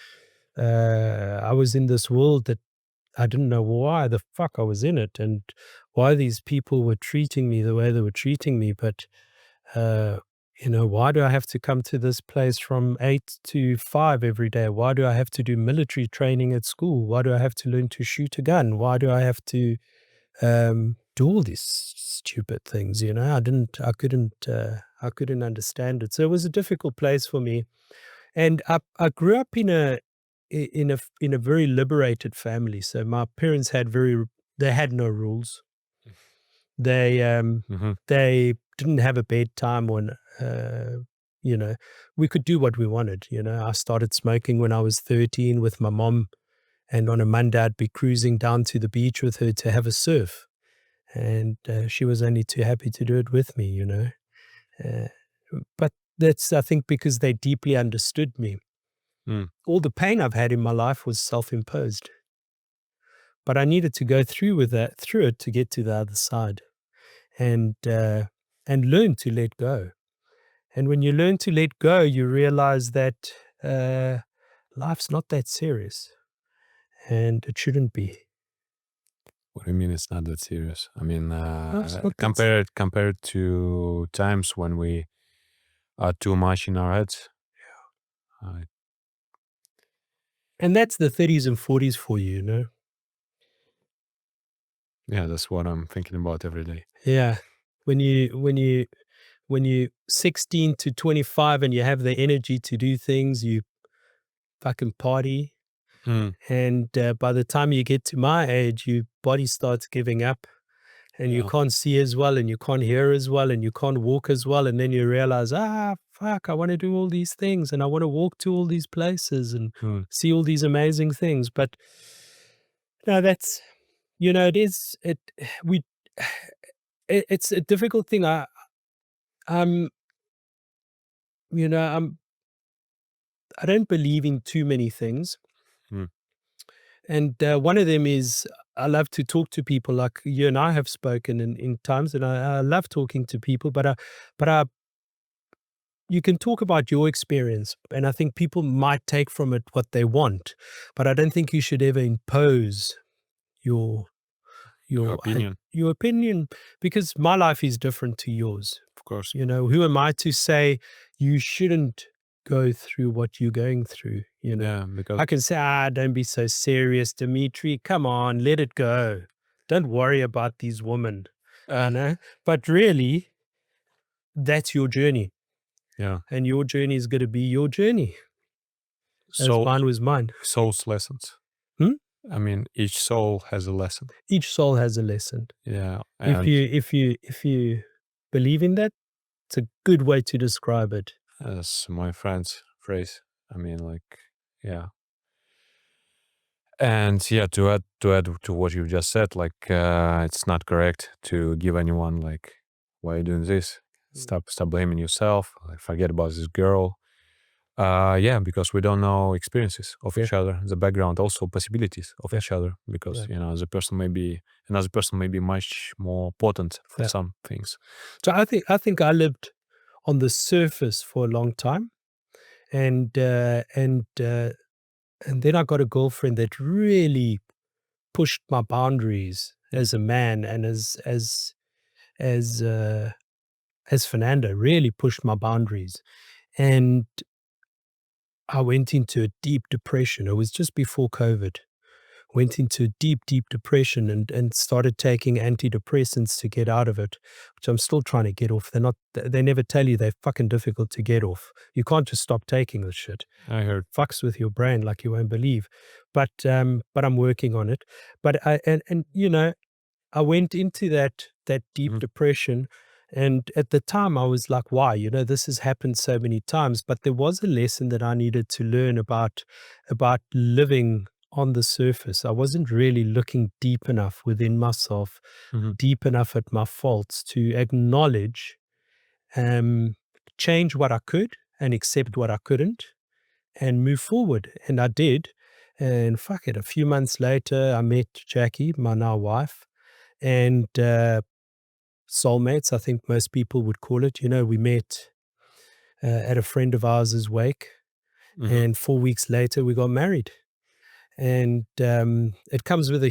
I was in this world that I didn't know why the fuck I was in it, and why these people were treating me the way they were treating me. But uh, why do I have to come to this place from 8 to 5 every day? Why do I have to do military training at school? Why do I have to learn to shoot a gun? Why do I have to do all these stupid things? I couldn't understand it. So it was a difficult place for me. And I grew up in a very liberated family. So my parents they had no rules. They Mhm. they didn't have a bedtime when we could do what we wanted. I started smoking when I was 13 with my mom, and on a Monday I'd be cruising down to the beach with her to have a surf, and she was only too happy to do it with me. Uh, but that's, I think, because they deeply understood me. Mm. All the pain I've had in my life was self-imposed, but I needed to go through it to get to the other side, and learn to let go. And when you learn to let go, you realize that uh, life's not that serious, and it shouldn't be. What do you mean it's not that serious? I mean, Life's not that. compared to times when we are too much in our heads. Uh, And that's the 30s and 40s for you. yeah, that's what I'm thinking about every day. Yeah, when you 16 to 25 and you have the energy to do things, you fucking party. Mm. And by the time you get to my age, your body starts giving up, and you Yeah. can't see as well, and you can't hear as well, and you can't walk as well. And then you realize, fuck, I want to do all these things, and I want to walk to all these places and Mm. see all these amazing things. But no, it is, we, it's a difficult thing. I'm, you know, I don't believe in too many things. Mm. And one of them is I love to talk to people, like you and I have spoken in times, and I love talking to people. But you can talk about your experience, and I think people might take from it what they want. But I don't think you should ever impose your Your your opinion, your opinion, because my life is different to yours. of course. You know, who am I to say you shouldn't go through what you're going through? You know, Yeah, because I can say, don't be so serious, Dimitri. Come on, let it go. Don't worry about these women, you know. But really, that's your journey, yeah. and your journey is going to be your journey, as So mine was mine. soul's lessons. Hmm? I mean, each soul has a lesson. Each soul has a lesson. Yeah, If and you believe in that, it's a good way to describe it. as my friend's phrase, I mean, like, yeah. And yeah, to add to what you just said, like, it's not correct to give anyone like, why are you doing this? Stop blaming yourself. Like, forget about this girl. Yeah, because we don't know experiences of each other, the background, also possibilities of each other. Because Yeah. the person may be another person may be much more potent for Yeah. some things. So I think I lived on the surface for a long time, and then I got a girlfriend that really pushed my boundaries as a man, and as Fernando really pushed my boundaries, and I went into a deep depression. It was just before COVID. Went into a deep, deep depression, and started taking antidepressants to get out of it, which I'm still trying to get off. They never tell you they're fucking difficult to get off. You can't just stop taking this shit. I heard. Fucks with your brain like you won't believe. But I'm working on it. But I went into that deep Mhm. depression, and at the time I was like, why? This has happened so many times. But there was a lesson that I needed to learn about living on the surface. I wasn't really looking deep enough within myself, Mhm. deep enough at my faults to acknowledge, um, change what I could and accept what I couldn't, and move forward. And I did. And fuck it, a few months later, I met Jackie, my now wife, and soulmates, I think most people would call it. We met at a friend of ours's wake, Mhm. and 4 weeks later, we got married. And it comes with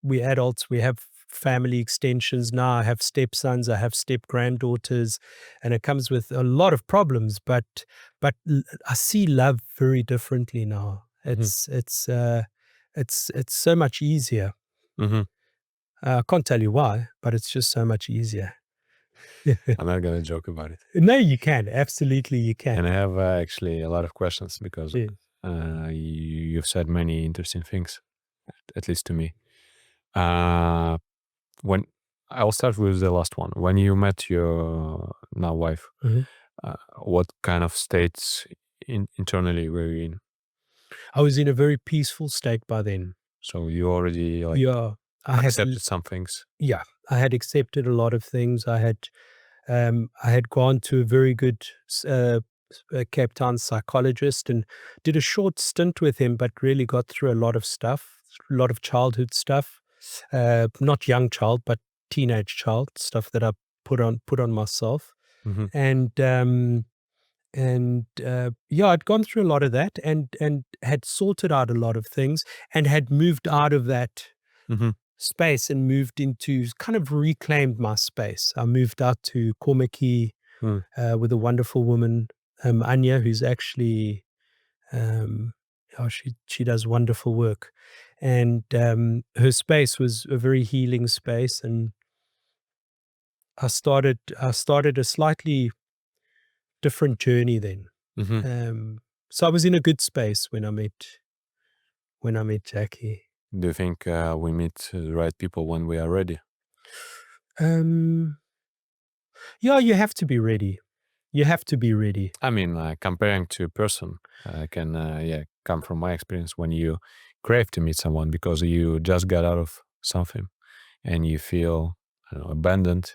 we adults, we have family extensions now. I have stepsons, I have step granddaughters, and it comes with a lot of problems. But I see love very differently now. Mhm. It's so much easier. Mhm. I can't tell you why, but it's just so much easier. I'm not gonna joke about it. No, you can. Absolutely, you can. And I have actually a lot of questions because Yeah. you've said many interesting things, at least to me. Uh, when I'll start with the last one. When you met your now wife, Mhm. what kind of states internally were you in? I was in a very peaceful state by then. So you already like Yeah, I had accepted some things. yeah, I had accepted a lot of things. I had gone to a very good Cape Town psychologist and did a short stint with him, but really got through a lot of stuff, a lot of childhood stuff, not young child, but teenage child stuff that I put on myself. Hmm. And yeah, I'd gone through a lot of that, and had sorted out a lot of things, and had moved out of that Hmm. space and moved into, kind of reclaimed my space. I moved out to Komaki Mm. with a wonderful woman, Anya, who's actually, um, oh, she does wonderful work, and her space was a very healing space, and I started a slightly different journey then. Hmm. So I was in a good space when I met Jackie. Do you think we meet the right people when we are ready? Um, yeah, you have to be ready. You have to be ready. I mean, comparing to a person, can come from my experience when you crave to meet someone because you just got out of something and you feel abandoned,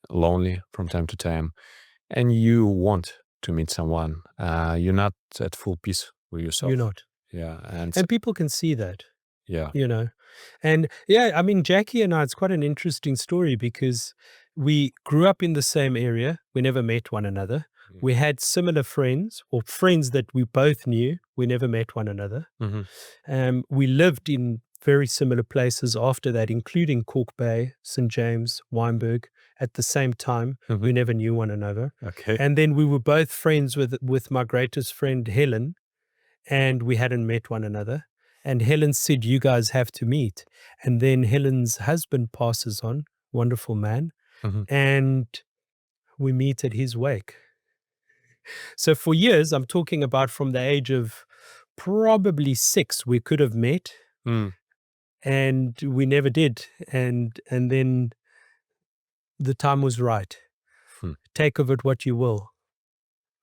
lonely from time to time, and you want to meet someone, you're not at full peace with yourself. You're not. Yeah, And people can see that, yeah. you know. And yeah, I mean, Jackie and I, it's quite an interesting story because we grew up in the same area. We never met one another. Mm. We had similar friends or friends that we both knew. We never met one another. Mhm. We lived in very similar places after that, including Cork Bay, St. James, Wynberg, at the same time. Mhm. We never knew one another. Okay. And then we were both friends with my greatest friend, Helen, and we hadn't met one another. And Helen said, you guys have to meet. And then Helen's husband passes on, wonderful man, Mhm. and we meet at his wake. So for years, I'm talking about from the age of probably 6, we could have met, Mm. and we never did. And then the time was right. Hmm. Take of it what you will.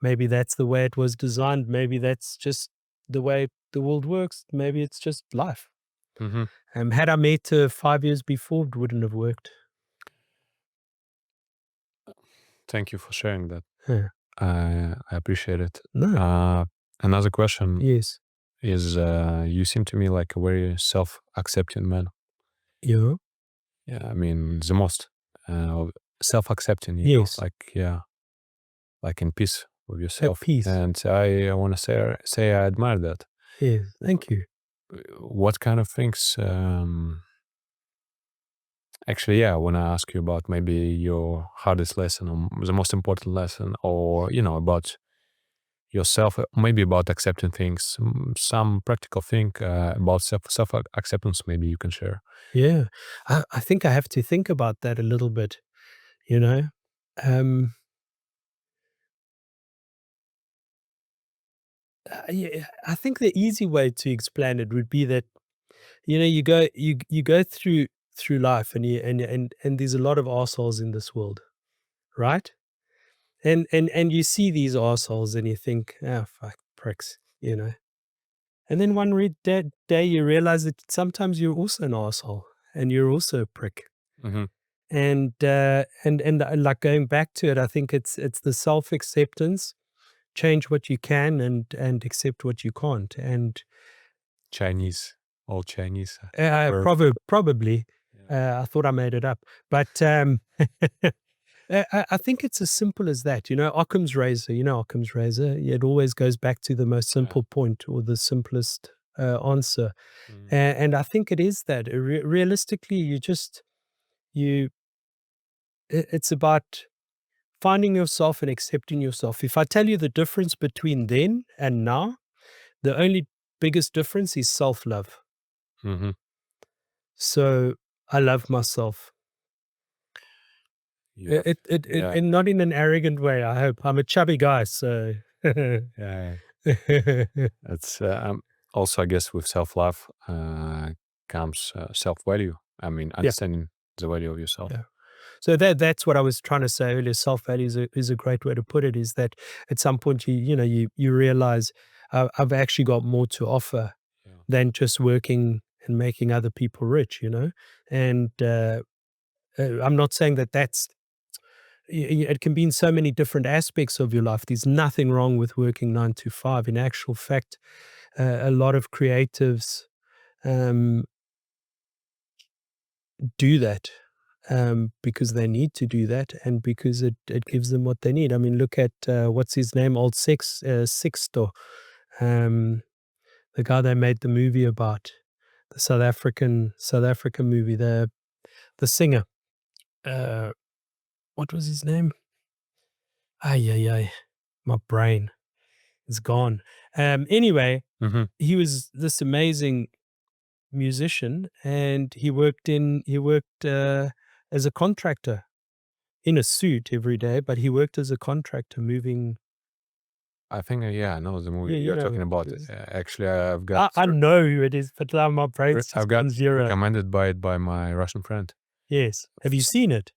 Maybe that's the way it was designed. Maybe that's just the way the world works. Maybe it's just life. Mhm. Had I met her 5 years before, it wouldn't have worked. Thank you for sharing that. Yeah. I appreciate it. No. Another question Yes. is, you seem to me like a very self-accepting man. Yeah. Yeah, I mean, the most self-accepting, you know, Yes. like in peace with At yourself. peace. And I want to say I admire that. Yes. Thank you. What kind of things? Actually, yeah, I want to ask you about maybe your hardest lesson or the most important lesson, or about yourself, maybe about accepting things, some practical thing about self acceptance. Maybe you can share. Yeah. I think I have to think about that a little bit, you know. Yeah, I think the easy way to explain it would be that, you go through life, and there's a lot of arseholes in this world, right? And you see these arseholes and you think, "Ah, fuck, pricks," you know? And then one day you realize that sometimes you're also an arsehole and you're also a prick. Hmm. And like going back to it, I think it's the self-acceptance, change what you can and accept what you can't. And Chinese, all Chinese. probably, Yeah. I thought I made it up, but I think it's as simple as that. Occam's razor. Occam's razor. It always goes back to the most simple point or the simplest answer, Mm. and I think it is that. Realistically, it's about finding yourself and accepting yourself. If I tell you the difference between then and now, the only biggest difference is self-love. Hmm. So I love myself. Yeah. Yeah. And not in an arrogant way, I hope. I'm a chubby guy, so. Yeah. That's also, I guess, with self-love comes self-value. I mean, understanding the value of yourself. Yeah. So that's what I was trying to say earlier. Self-value is a great way to put it, is that at some point you realize I've actually got more to offer Yeah. than just working and making other people rich, And I'm not saying that's it can be in so many different aspects of your life. There's nothing wrong with working 9 to 5. In actual fact, a lot of creatives um, do that because they need to do that, and because it gives them what they need. I mean, look at what's his name, old Sixto, the guy they made the movie about, the South African movie, the singer. What was his name? Ay, ay, ay. My brain is gone. Anyway, Hmm. he was this amazing musician, and he worked as a contractor in a suit every day, but he worked as a contractor moving. I think, I know the movie Yeah, you're talking about. Actually, I've got I know who it is, but now my brain's just I've got gone zero. recommended by it by my Russian friend. Yes. Have you seen it?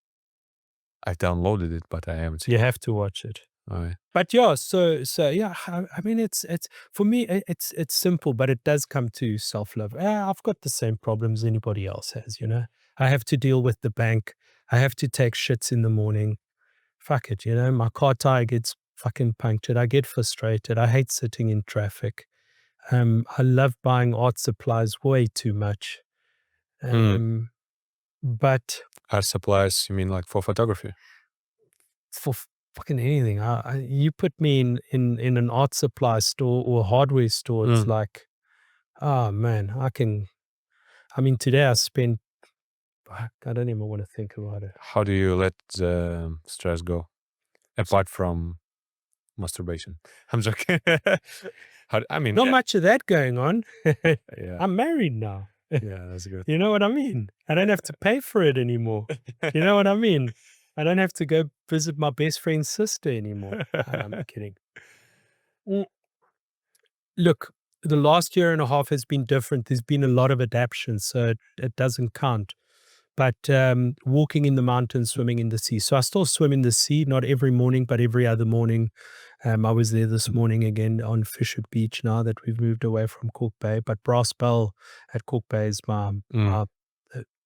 I've downloaded it, but I haven't seen You it. have to watch it. Oh, yeah. But yeah, so yeah, I mean, it's for me, it's simple, but it does come to self-love. I've got the same problems anybody else has, I have to deal with the bank. I have to take shits in the morning. Fuck it, my car tire gets fucking punctured. I get frustrated. I hate sitting in traffic. I love buying art supplies way too much. But Art supplies, you mean like for photography? for fucking anything, you put me in an art supply store or a hardware store, it's like, oh man, today I spent, I don't even want to think about it. How do you let the stress go? Apart from masturbation. I'm joking. Not much of that going on. Yeah. I'm married now. Yeah, that's good. You know what I mean? I don't have to pay for it anymore. You know what I mean? I don't have to go visit my best friend's sister anymore. I'm kidding. Look, the last year and a half has been different. There's been a lot of adaptation, so it doesn't count. But walking in the mountains, swimming in the sea. So I still swim in the sea, not every morning, but every other morning. I was there this morning again on Fisher Beach now that we've moved away from Cork Bay. But Brass Bell at Cork Bay is my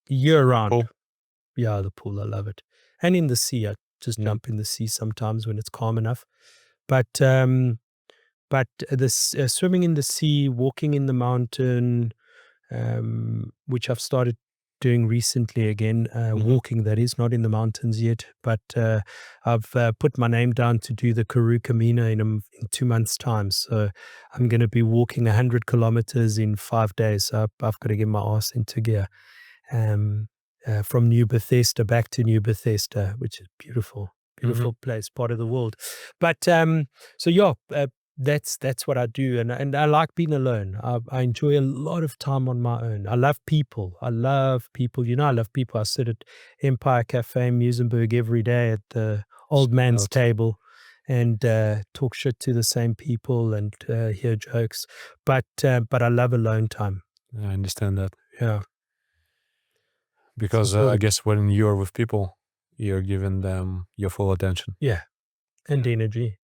year-round. Pool? Yeah, the pool, I love it. And in the sea, I just jump in the sea sometimes when it's calm enough. But this swimming in the sea, walking in the mountain, which I've started doing recently again, walking, that is, not in the mountains yet, but I've put my name down to do the Karoo Camino in 2 months' time. So I'm going to be walking 100 kilometers in 5 days. So I've got to get my ass into gear. From New Bethesda back to New Bethesda, which is beautiful place, part of the world. But so yeah, that's what I do, and I like being alone. I enjoy a lot of time on my own. I love people. I love people. I love people. I sit at Empire Cafe in Muizenberg every day at the old man's table and talk shit to the same people and hear jokes. But I love alone time. I understand that. Yeah. Because I guess when you're with people, you're giving them your full attention. Yeah. And energy.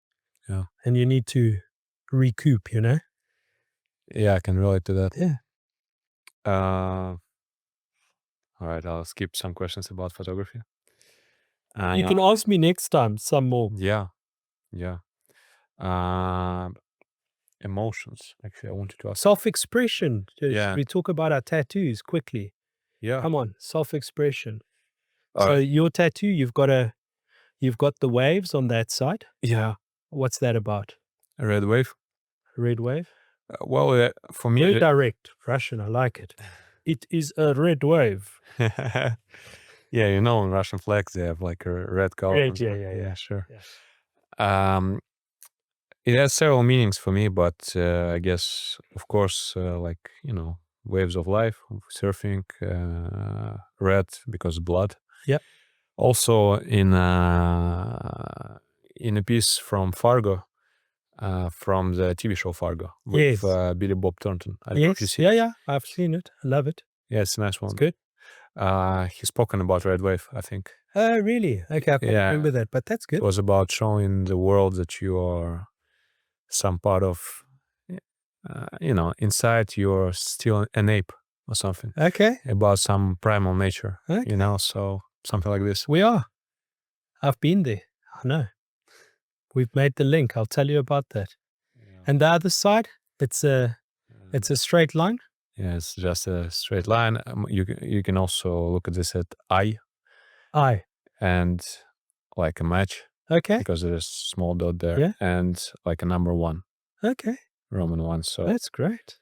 Yeah. And you need to recoup, Yeah, I can relate to that. Yeah. All right, I'll skip some questions about photography. You can ask me next time some more. Yeah. Emotions, actually, I wanted to ask. Self-expression. Yeah. Should we talk about our tattoos quickly? Yeah. Come on, self-expression. So your tattoo, you've got the waves on that side. Yeah. What's that about? A red wave. Red wave? Well, for me... Very direct. Russian, I like it. It is a red wave. Yeah, in Russian flags, they have like a red color. Red, yeah. Sure. Yeah. It has several meanings for me, but I guess, of course, waves of life, surfing, red because blood. Yep. Also in a piece from Fargo, from the TV show Fargo with Billy Bob Thornton. I don't know if you see it. Yeah, I've seen it. I love it. Yeah, it's a nice one. It's good. He's spoken about red wave, I think. Oh, really? Okay, I can't remember that, but that's good. It was about showing the world that you are some part of, inside you're still an ape or something. Okay. About some primal nature, so something like this. We are. I've been there. I know. We've made the link. I'll tell you about that. Yeah. And the other side, it's a straight line. Yeah, it's just a straight line. You can also look at this at I. And like a match. Okay. Because there's a small dot there. Yeah. And like a number 1. Okay. Roman 1. So that's great.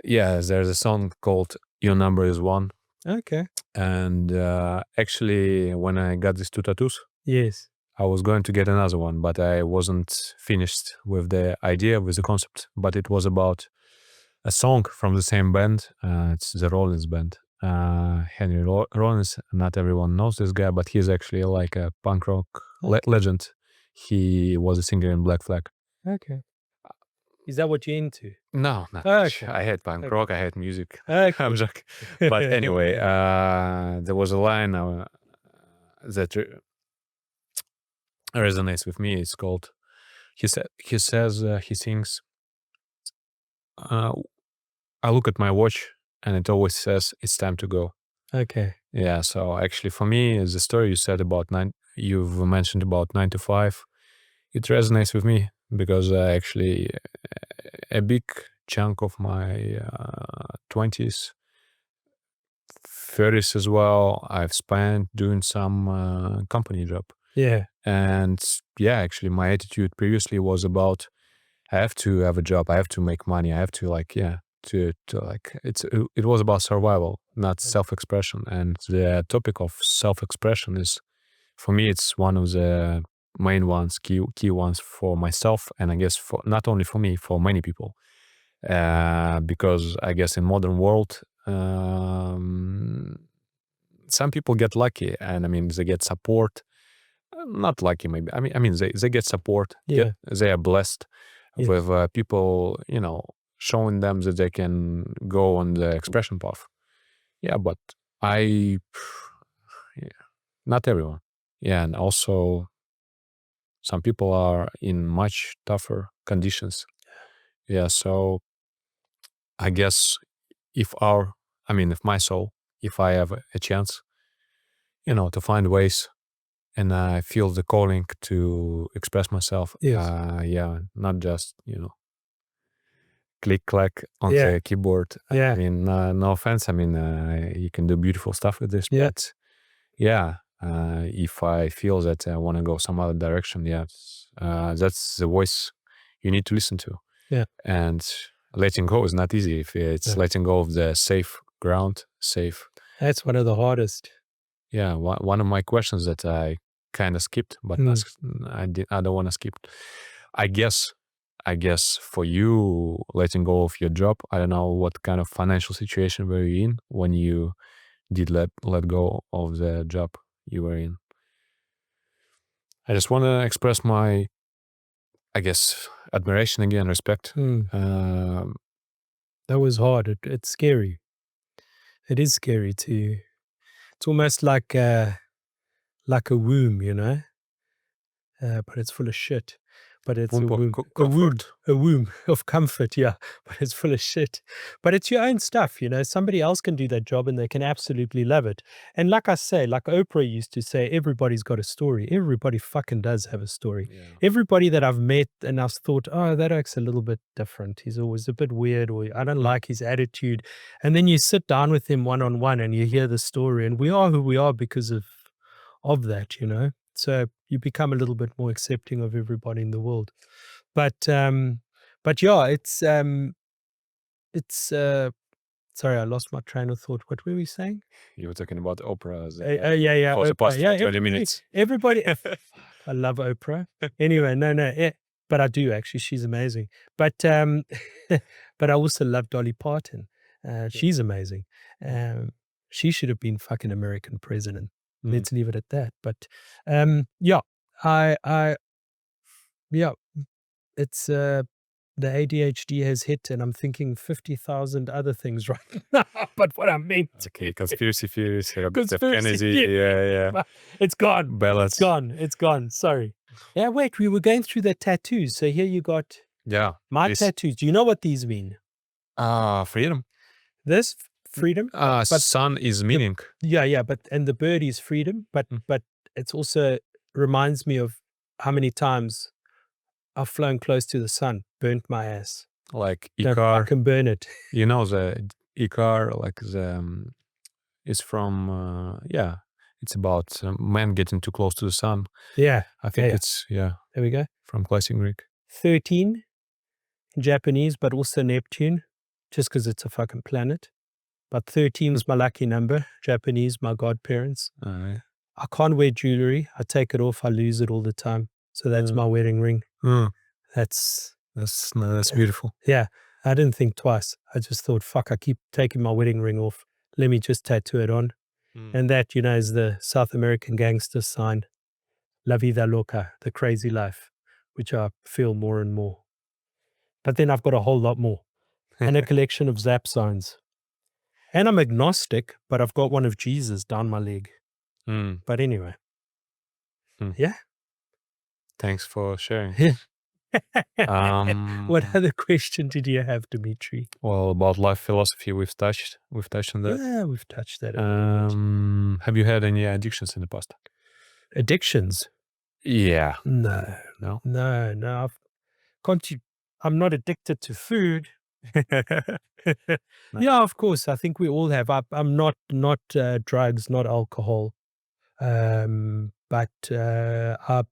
Yeah, there's a song called Your Number Is 1. Okay. And actually, when I got these 2 tattoos, yes, I was going to get another one, but I wasn't finished with the idea, with the concept. But it was about a song from the same band. It's the Rollins band. Henry Rollins. Not everyone knows this guy, but he's actually like a punk rock legend. He was a singer in Black Flag. Okay. Is that what you're into? No, not okay. I hate punk rock. I hate music. Okay. I'm joking. But anyway, there was a line that resonates with me. It's called. He sings. I look at my watch, and it always says it's time to go. Okay. Yeah. So actually, for me, the story you said about you've mentioned about 9 to 5, it resonates with me because actually a big chunk of my 20s, 30s as well, I've spent doing some company job. Yeah. And yeah, actually, my attitude previously was about I have to have a job, I have to make money, I have to to like it was about survival, not self-expression. And the topic of self-expression is, for me, it's one of the main ones, key ones for myself, and I guess for not only for me, for many people. Because I guess in modern world, some people get lucky, and I mean they get support. Not lucky, maybe. I mean they get support. Yeah. They are blessed Yes. with people, showing them that they can go on the expression path. Yeah, but I, yeah, not everyone. Yeah, and also some people are in much tougher conditions. Yeah, so I guess if if my soul, if I have a chance, to find ways, and I feel the calling to express myself, Yes. yeah, not just, click clack on Yeah. the keyboard. Yeah. I mean, no offense. I mean, you can do beautiful stuff with this, Yeah. but yeah, if I feel that I want to go some other direction, yeah, that's the voice you need to listen to. Yeah. And letting go is not easy. If it's Yeah. letting go of the safe ground, That's one of the hardest. Yeah, one of my questions that I kind of skipped, but I don't want to skip. I guess for you, letting go of your job, I don't know what kind of financial situation were you in when you did let go of the job you were in. I just want to express my, I guess, admiration again, respect. That was hard. It's scary. It is scary too. It's almost like a womb, but it's full of shit. But it's Womb a of womb, comfort. a womb of comfort, yeah. But it's full of shit. But it's your own stuff, Somebody else can do that job and they can absolutely love it. And like I say, like Oprah used to say, everybody's got a story. Everybody fucking does have a story. Yeah. Everybody that I've met and I've thought, oh, that act's a little bit different. He's always a bit weird, or I don't like his attitude. And then you sit down with him one on one and you hear the story, and we are who we are because of that, So you become a little bit more accepting of everybody in the world. But yeah, it's sorry, I lost my train of thought. What were we saying? You were talking about Oprah Yeah, for the Oprah. past Yeah, 20 minutes. everybody. I love Oprah. Anyway, no, but I do actually. She's amazing. But but I also love Dolly Parton. She's amazing. She should have been fucking American president. Let's leave it at that. But yeah, yeah, it's the ADHD has hit, and I'm thinking 50,000 other things right now. But what I meant, Okay, conspiracy theories, Steph conspiracy Kennedy, theory. yeah. It's gone. Ballots. It's gone. Sorry. Yeah, wait, we were going through the tattoos. So here you got Yeah. my This, tattoos. Do you know what these mean? freedom. This freedom. Sun is meaning. Yeah, but and the bird is freedom, but it's also reminds me of how many times I've flown close to the sun, burnt my ass. Like Don't Icar. fucking burn it. You know the Icar, like the is from it's about man getting too close to the sun. Yeah, I think yeah. it's There we go. from classic Greek. 13 in Japanese, but also Neptune, just because it's a fucking planet. But 13 is my lucky number. Japanese, my godparents. Yeah. I can't wear jewelry. I take it off. I lose it all the time. So that's my wedding ring. That's beautiful. Yeah, I didn't think twice. I just thought, fuck, I keep taking my wedding ring off. Let me just tattoo it on. And that, is the South American gangster sign. La vida loca, the crazy life, which I feel more and more. But then I've got a whole lot more. And a collection of Zap signs. And I'm agnostic, but I've got one of Jesus down my leg. But anyway. Yeah. Thanks for sharing. Yeah. What other question did you have, Dimitri? Well, about life philosophy, we've touched on that. Yeah, we've touched that a little bit. Have you had any addictions in the past? Addictions? Yeah. No, No. no. I'm not addicted to food. Yeah, of course. I think we all have. I'm not drugs, not alcohol. But I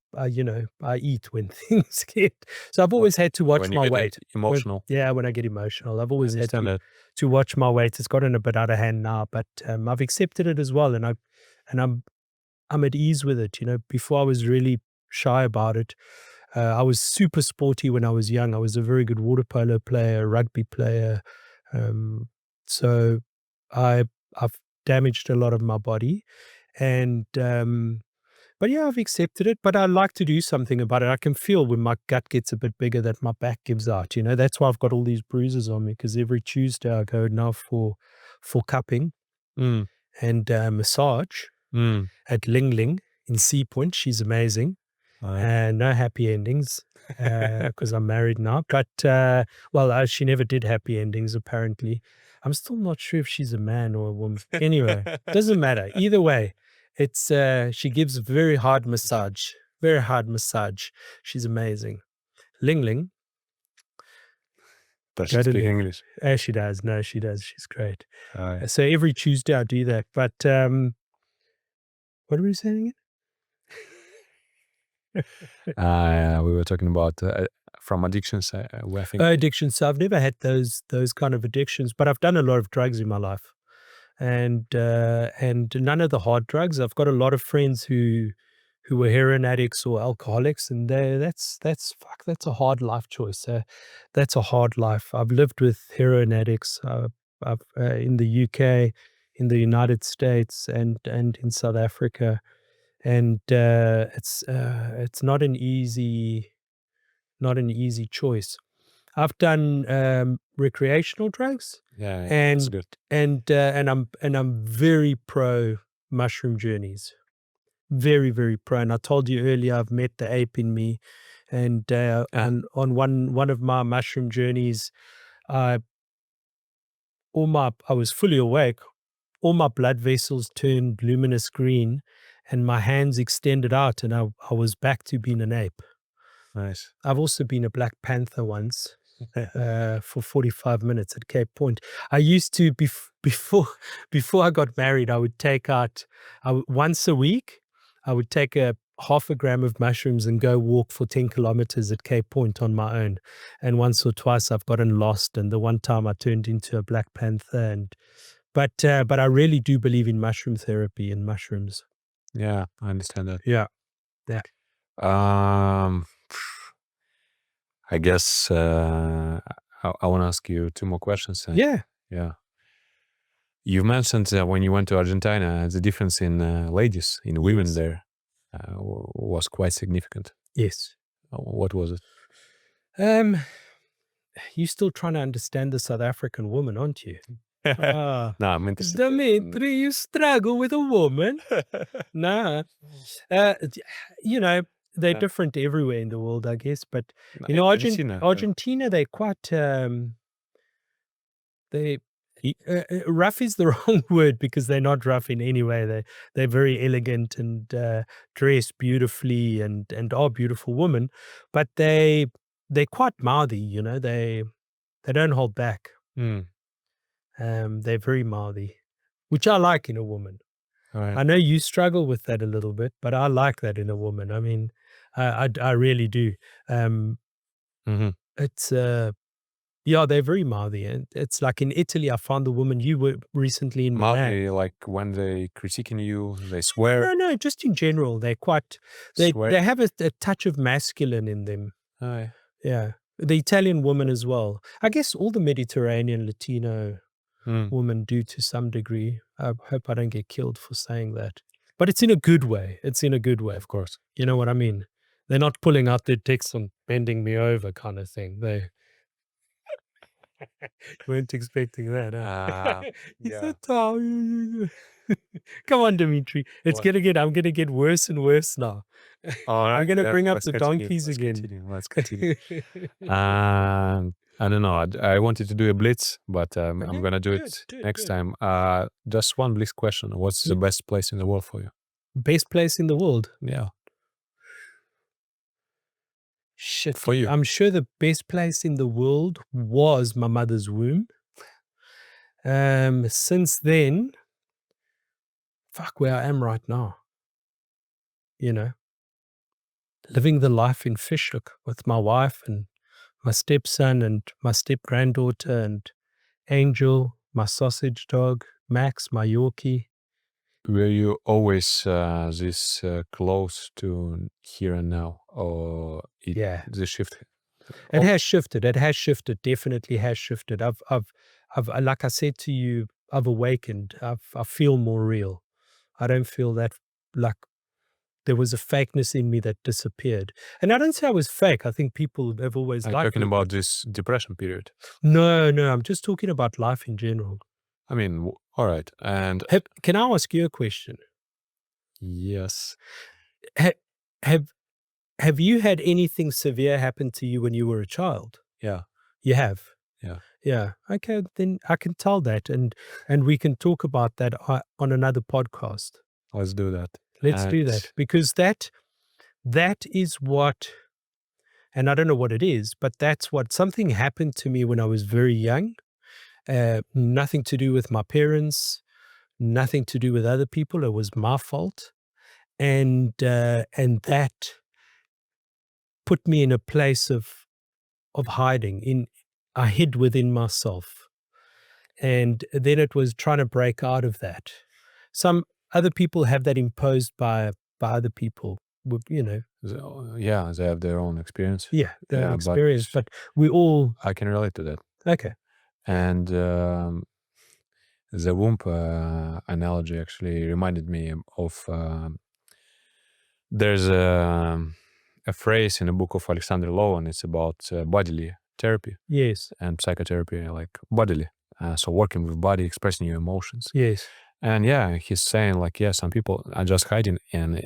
eat when things get. So I've always had to watch When you my get weight. emotional. When I get emotional, I've I always had understand that. to watch my weight. It's gotten a bit out of hand now, but I've accepted it as well, and I'm at ease with it. You know, before I was really shy about it. I was super sporty when I was young. I was a very good water polo player, rugby player. Um, so I've damaged a lot of my body, and but yeah, I've accepted it. But I like to do something about it. I can feel when my gut gets a bit bigger that my back gives out. You know, that's why I've got all these bruises on me, because every Tuesday I go now for cupping Mm. and massage Mm. at Ling Ling in Sea Point. She's amazing. And no happy endings because I'm married now. But she never did happy endings. Apparently, I'm still not sure if she's a man or a woman. Anyway, doesn't matter. Either way, it's she gives very hard massage. Very hard massage. She's amazing. Ling Ling. Does she Go to speak Ling. English? She does. No, she does. She's great. Yeah. So every Tuesday I do that. But what were we saying again? We were talking about from addictions. I think Addictions. So I've never had those kind of addictions, but I've done a lot of drugs in my life, and none of the hard drugs. I've got a lot of friends who were heroin addicts or alcoholics, and that's a hard life choice. That's a hard life. I've lived with heroin addicts. I've in the UK, in the United States, and in South Africa, and it's not an easy choice. I've done recreational drugs, yeah, that's and good. I'm very pro mushroom journeys, very very pro. And I told you earlier, I've met the ape in me, and on one of my mushroom journeys, I was fully awake. All my blood vessels turned luminous green, and my hands extended out, and I was back to being an ape. Nice. I've also been a Black Panther once. For 45 minutes at Cape Point. I used to, before I got married, I would take out, once a week, I would take a half a gram of mushrooms and go walk for 10 kilometers at Cape Point on my own. And once or twice I've gotten lost. And the one time I turned into a Black Panther. But I really do believe in mushroom therapy and mushrooms. Yeah, I understand that. Yeah. I guess I want to ask you two more questions. Yeah. You mentioned when you went to Argentina, the difference in ladies, in women there, was quite significant. Yes. What was it? You're still trying to understand the South African woman, aren't you? No, I'm interested. Dimitri, you struggle with a woman? Nah. They're different everywhere in the world, I guess. But Argentina, they're quite rough is the wrong word, because they're not rough in any way. They're very elegant and dress beautifully and are beautiful women, but they're quite mouthy. You know, they don't hold back. They're very mouthy, which I like in a woman. Right. I know you struggle with that a little bit, but I like that in a woman. I mean, I really do. It's they're very mouthy, and it's like in Italy. I found the woman you were recently in Milan. Mouthy, like when they critiquing you, they swear. No, just in general, they're quite. They have a touch of masculine in them. Yeah, the Italian woman as well. I guess all the Mediterranean Latino women do to some degree. I hope I don't get killed for saying that, but it's in a good way. It's in a good way, Of course. You know what I mean? They're not pulling out their dicks and bending me over kind of thing. Weren't expecting that, huh? He's yeah. so tall. Come on, Dimitri. It's What? I'm gonna get worse and worse now. All I'm right. gonna bring up Let's the continue. donkeys Let's again. continue. Let's continue. I don't know. I wanted to do a blitz, but I'm Okay, gonna do good, it good, next good. time. Just one blitz question. What's the Yeah. best place in the world for you? Best place in the world. Yeah, Shit. for you. I'm sure the best place in the world was my mother's womb. Since then, fuck where I am right now. You know, living the life in Fishhook with my wife and my stepson and my step granddaughter and Angel, my sausage dog, Max, my Yorkie. Were you always this close to here and now, or Yeah, the shift? it has shifted. It has shifted. Definitely has shifted. Like I said to you, I've awakened. I feel more real. I don't feel that like there was a fakeness in me that disappeared. And I don't say I was fake. I think people have always I'm liked talking me. about this depression period. No, I'm just talking about life in general. I mean, all right, and Can I ask you a question? yes, Ha- Have Have you had anything severe happen to you when you were a child? yeah, You have. yeah. Yeah. Okay. Then I can tell that, and we can talk about that on another podcast. Let's do that. Let's do And that because that is what, and I don't know what it is, but that's what something happened to me when I was very young. Nothing to do with my parents, nothing to do with other people. It was my fault, and that put me in a place of hiding. I hid within myself, and then it was trying to break out of that. Some other people have that imposed by other people. yeah, they have their own experience. Yeah, their own Yeah, but experience, but we all I can relate to that. okay. And the womb analogy actually reminded me of there's a phrase in the book of Alexander Lowen. It's about bodily therapy Yes, and psychotherapy, like bodily. So working with body, expressing your emotions. yes, And yeah, he's saying like, yeah, some people are just hiding, and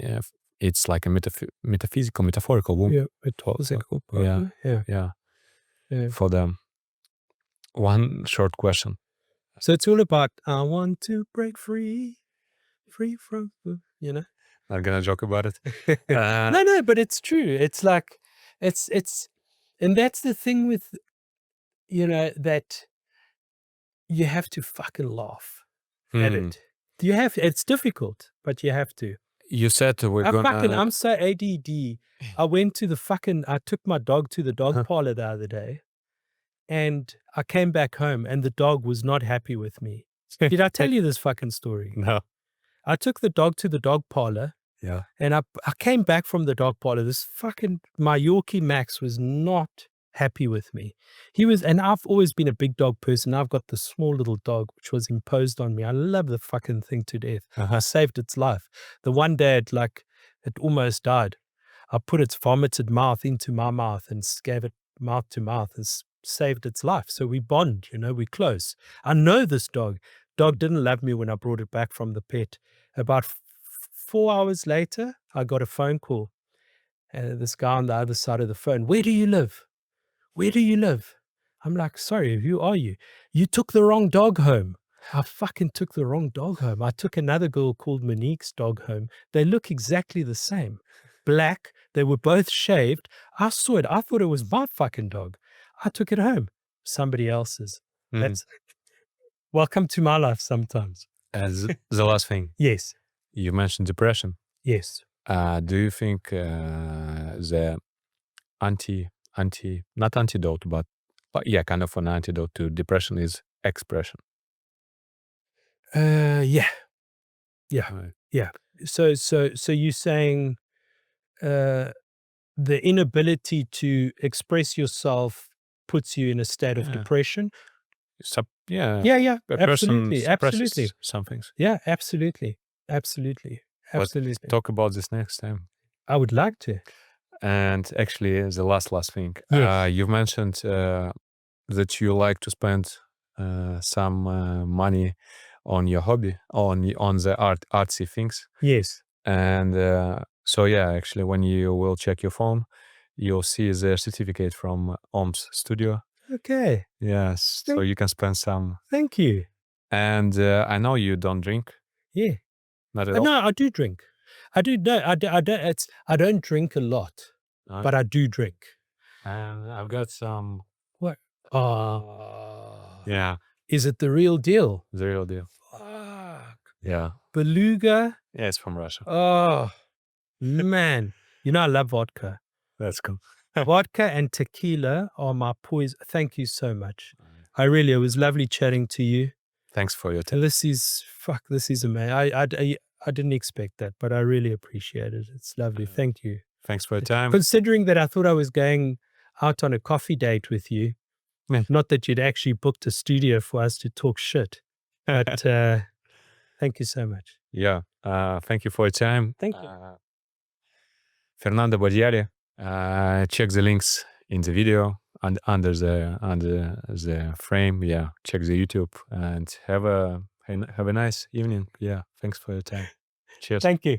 it's like a metaphysical, metaphorical womb. yeah. It was Yeah, yeah, yeah, yeah. for them. One short question. So it's all about I want to break free from Not gonna joke about it. No, but it's true. It's like it's and that's the thing with that you have to fucking laugh at Hmm. it. You have it's difficult, but you have to. You said we're gonna. I'm so ADD. I took my dog to the dog parlor the other day, and I came back home and the dog was not happy with me. Did I tell you this fucking story? No. I took the dog to the dog parlor, Yeah. and I came back from the dog parlor. My Yorkie Max was not happy with me. And I've always been a big dog person. I've got the small little dog, which was imposed on me. I love the fucking thing to death. I saved its life. The one day it almost died. I put its vomited mouth into my mouth and gave it mouth to mouth and saved its life. So we bond, we close. I know this dog. Dog didn't love me when I brought it back from the pet. About 4 hours later, I got a phone call. This guy on the other side of the phone, where do you live? Where do you live? I'm like, sorry, who are you? You took the wrong dog home. I fucking took the wrong dog home. I took another girl called Monique's dog home. They look exactly the same. Black. They were both shaved. I saw it. I thought it was my fucking dog. I took it home. Somebody else's. That's welcome to my life sometimes. As the last thing, Yes. you mentioned depression. Yes. Do you think the not antidote, but yeah, kind of an antidote to depression is expression? Yeah. Right. Yeah. So you're saying the inability to express yourself puts you in a state of Yeah. depression? Yeah. Yeah. A person Absolutely. suppresses some things. Yeah, absolutely. Absolutely. Let's talk about this next time. I would like to. And actually, the last thing. Yes. You mentioned that you like to spend some money on your hobby, on the artsy things. Yes. And so yeah, actually, when you will check your phone, you'll see the certificate from OMS Studio. Okay. Yes, so you can spend some. Thank you. And I know you don't drink. Yeah. Not at all. No, I do drink. I do. No, I don't. I don't drink a lot, but I do drink. And I've got some. What? Oh. Yeah, Is it the real deal? the real deal. Fuck. Yeah. Beluga. Yeah, it's from Russia. Oh, man. You know, I love vodka. That's cool. Vodka and tequila are my poison. Thank you so much. It was lovely chatting to you. Thanks for your time. This is amazing. I didn't expect that, but I really appreciate it. It's lovely. Thank you. Thanks for your time. Considering that I thought I was going out on a coffee date with you, Yeah. not that you'd actually booked a studio for us to talk shit, but thank you so much. Yeah. Thank you for your time. Thank you. Fernando Badiali. Check the links in the video and under the frame. Yeah. Check the YouTube and have a nice evening. Yeah. Thanks for your time. Cheers. Thank you.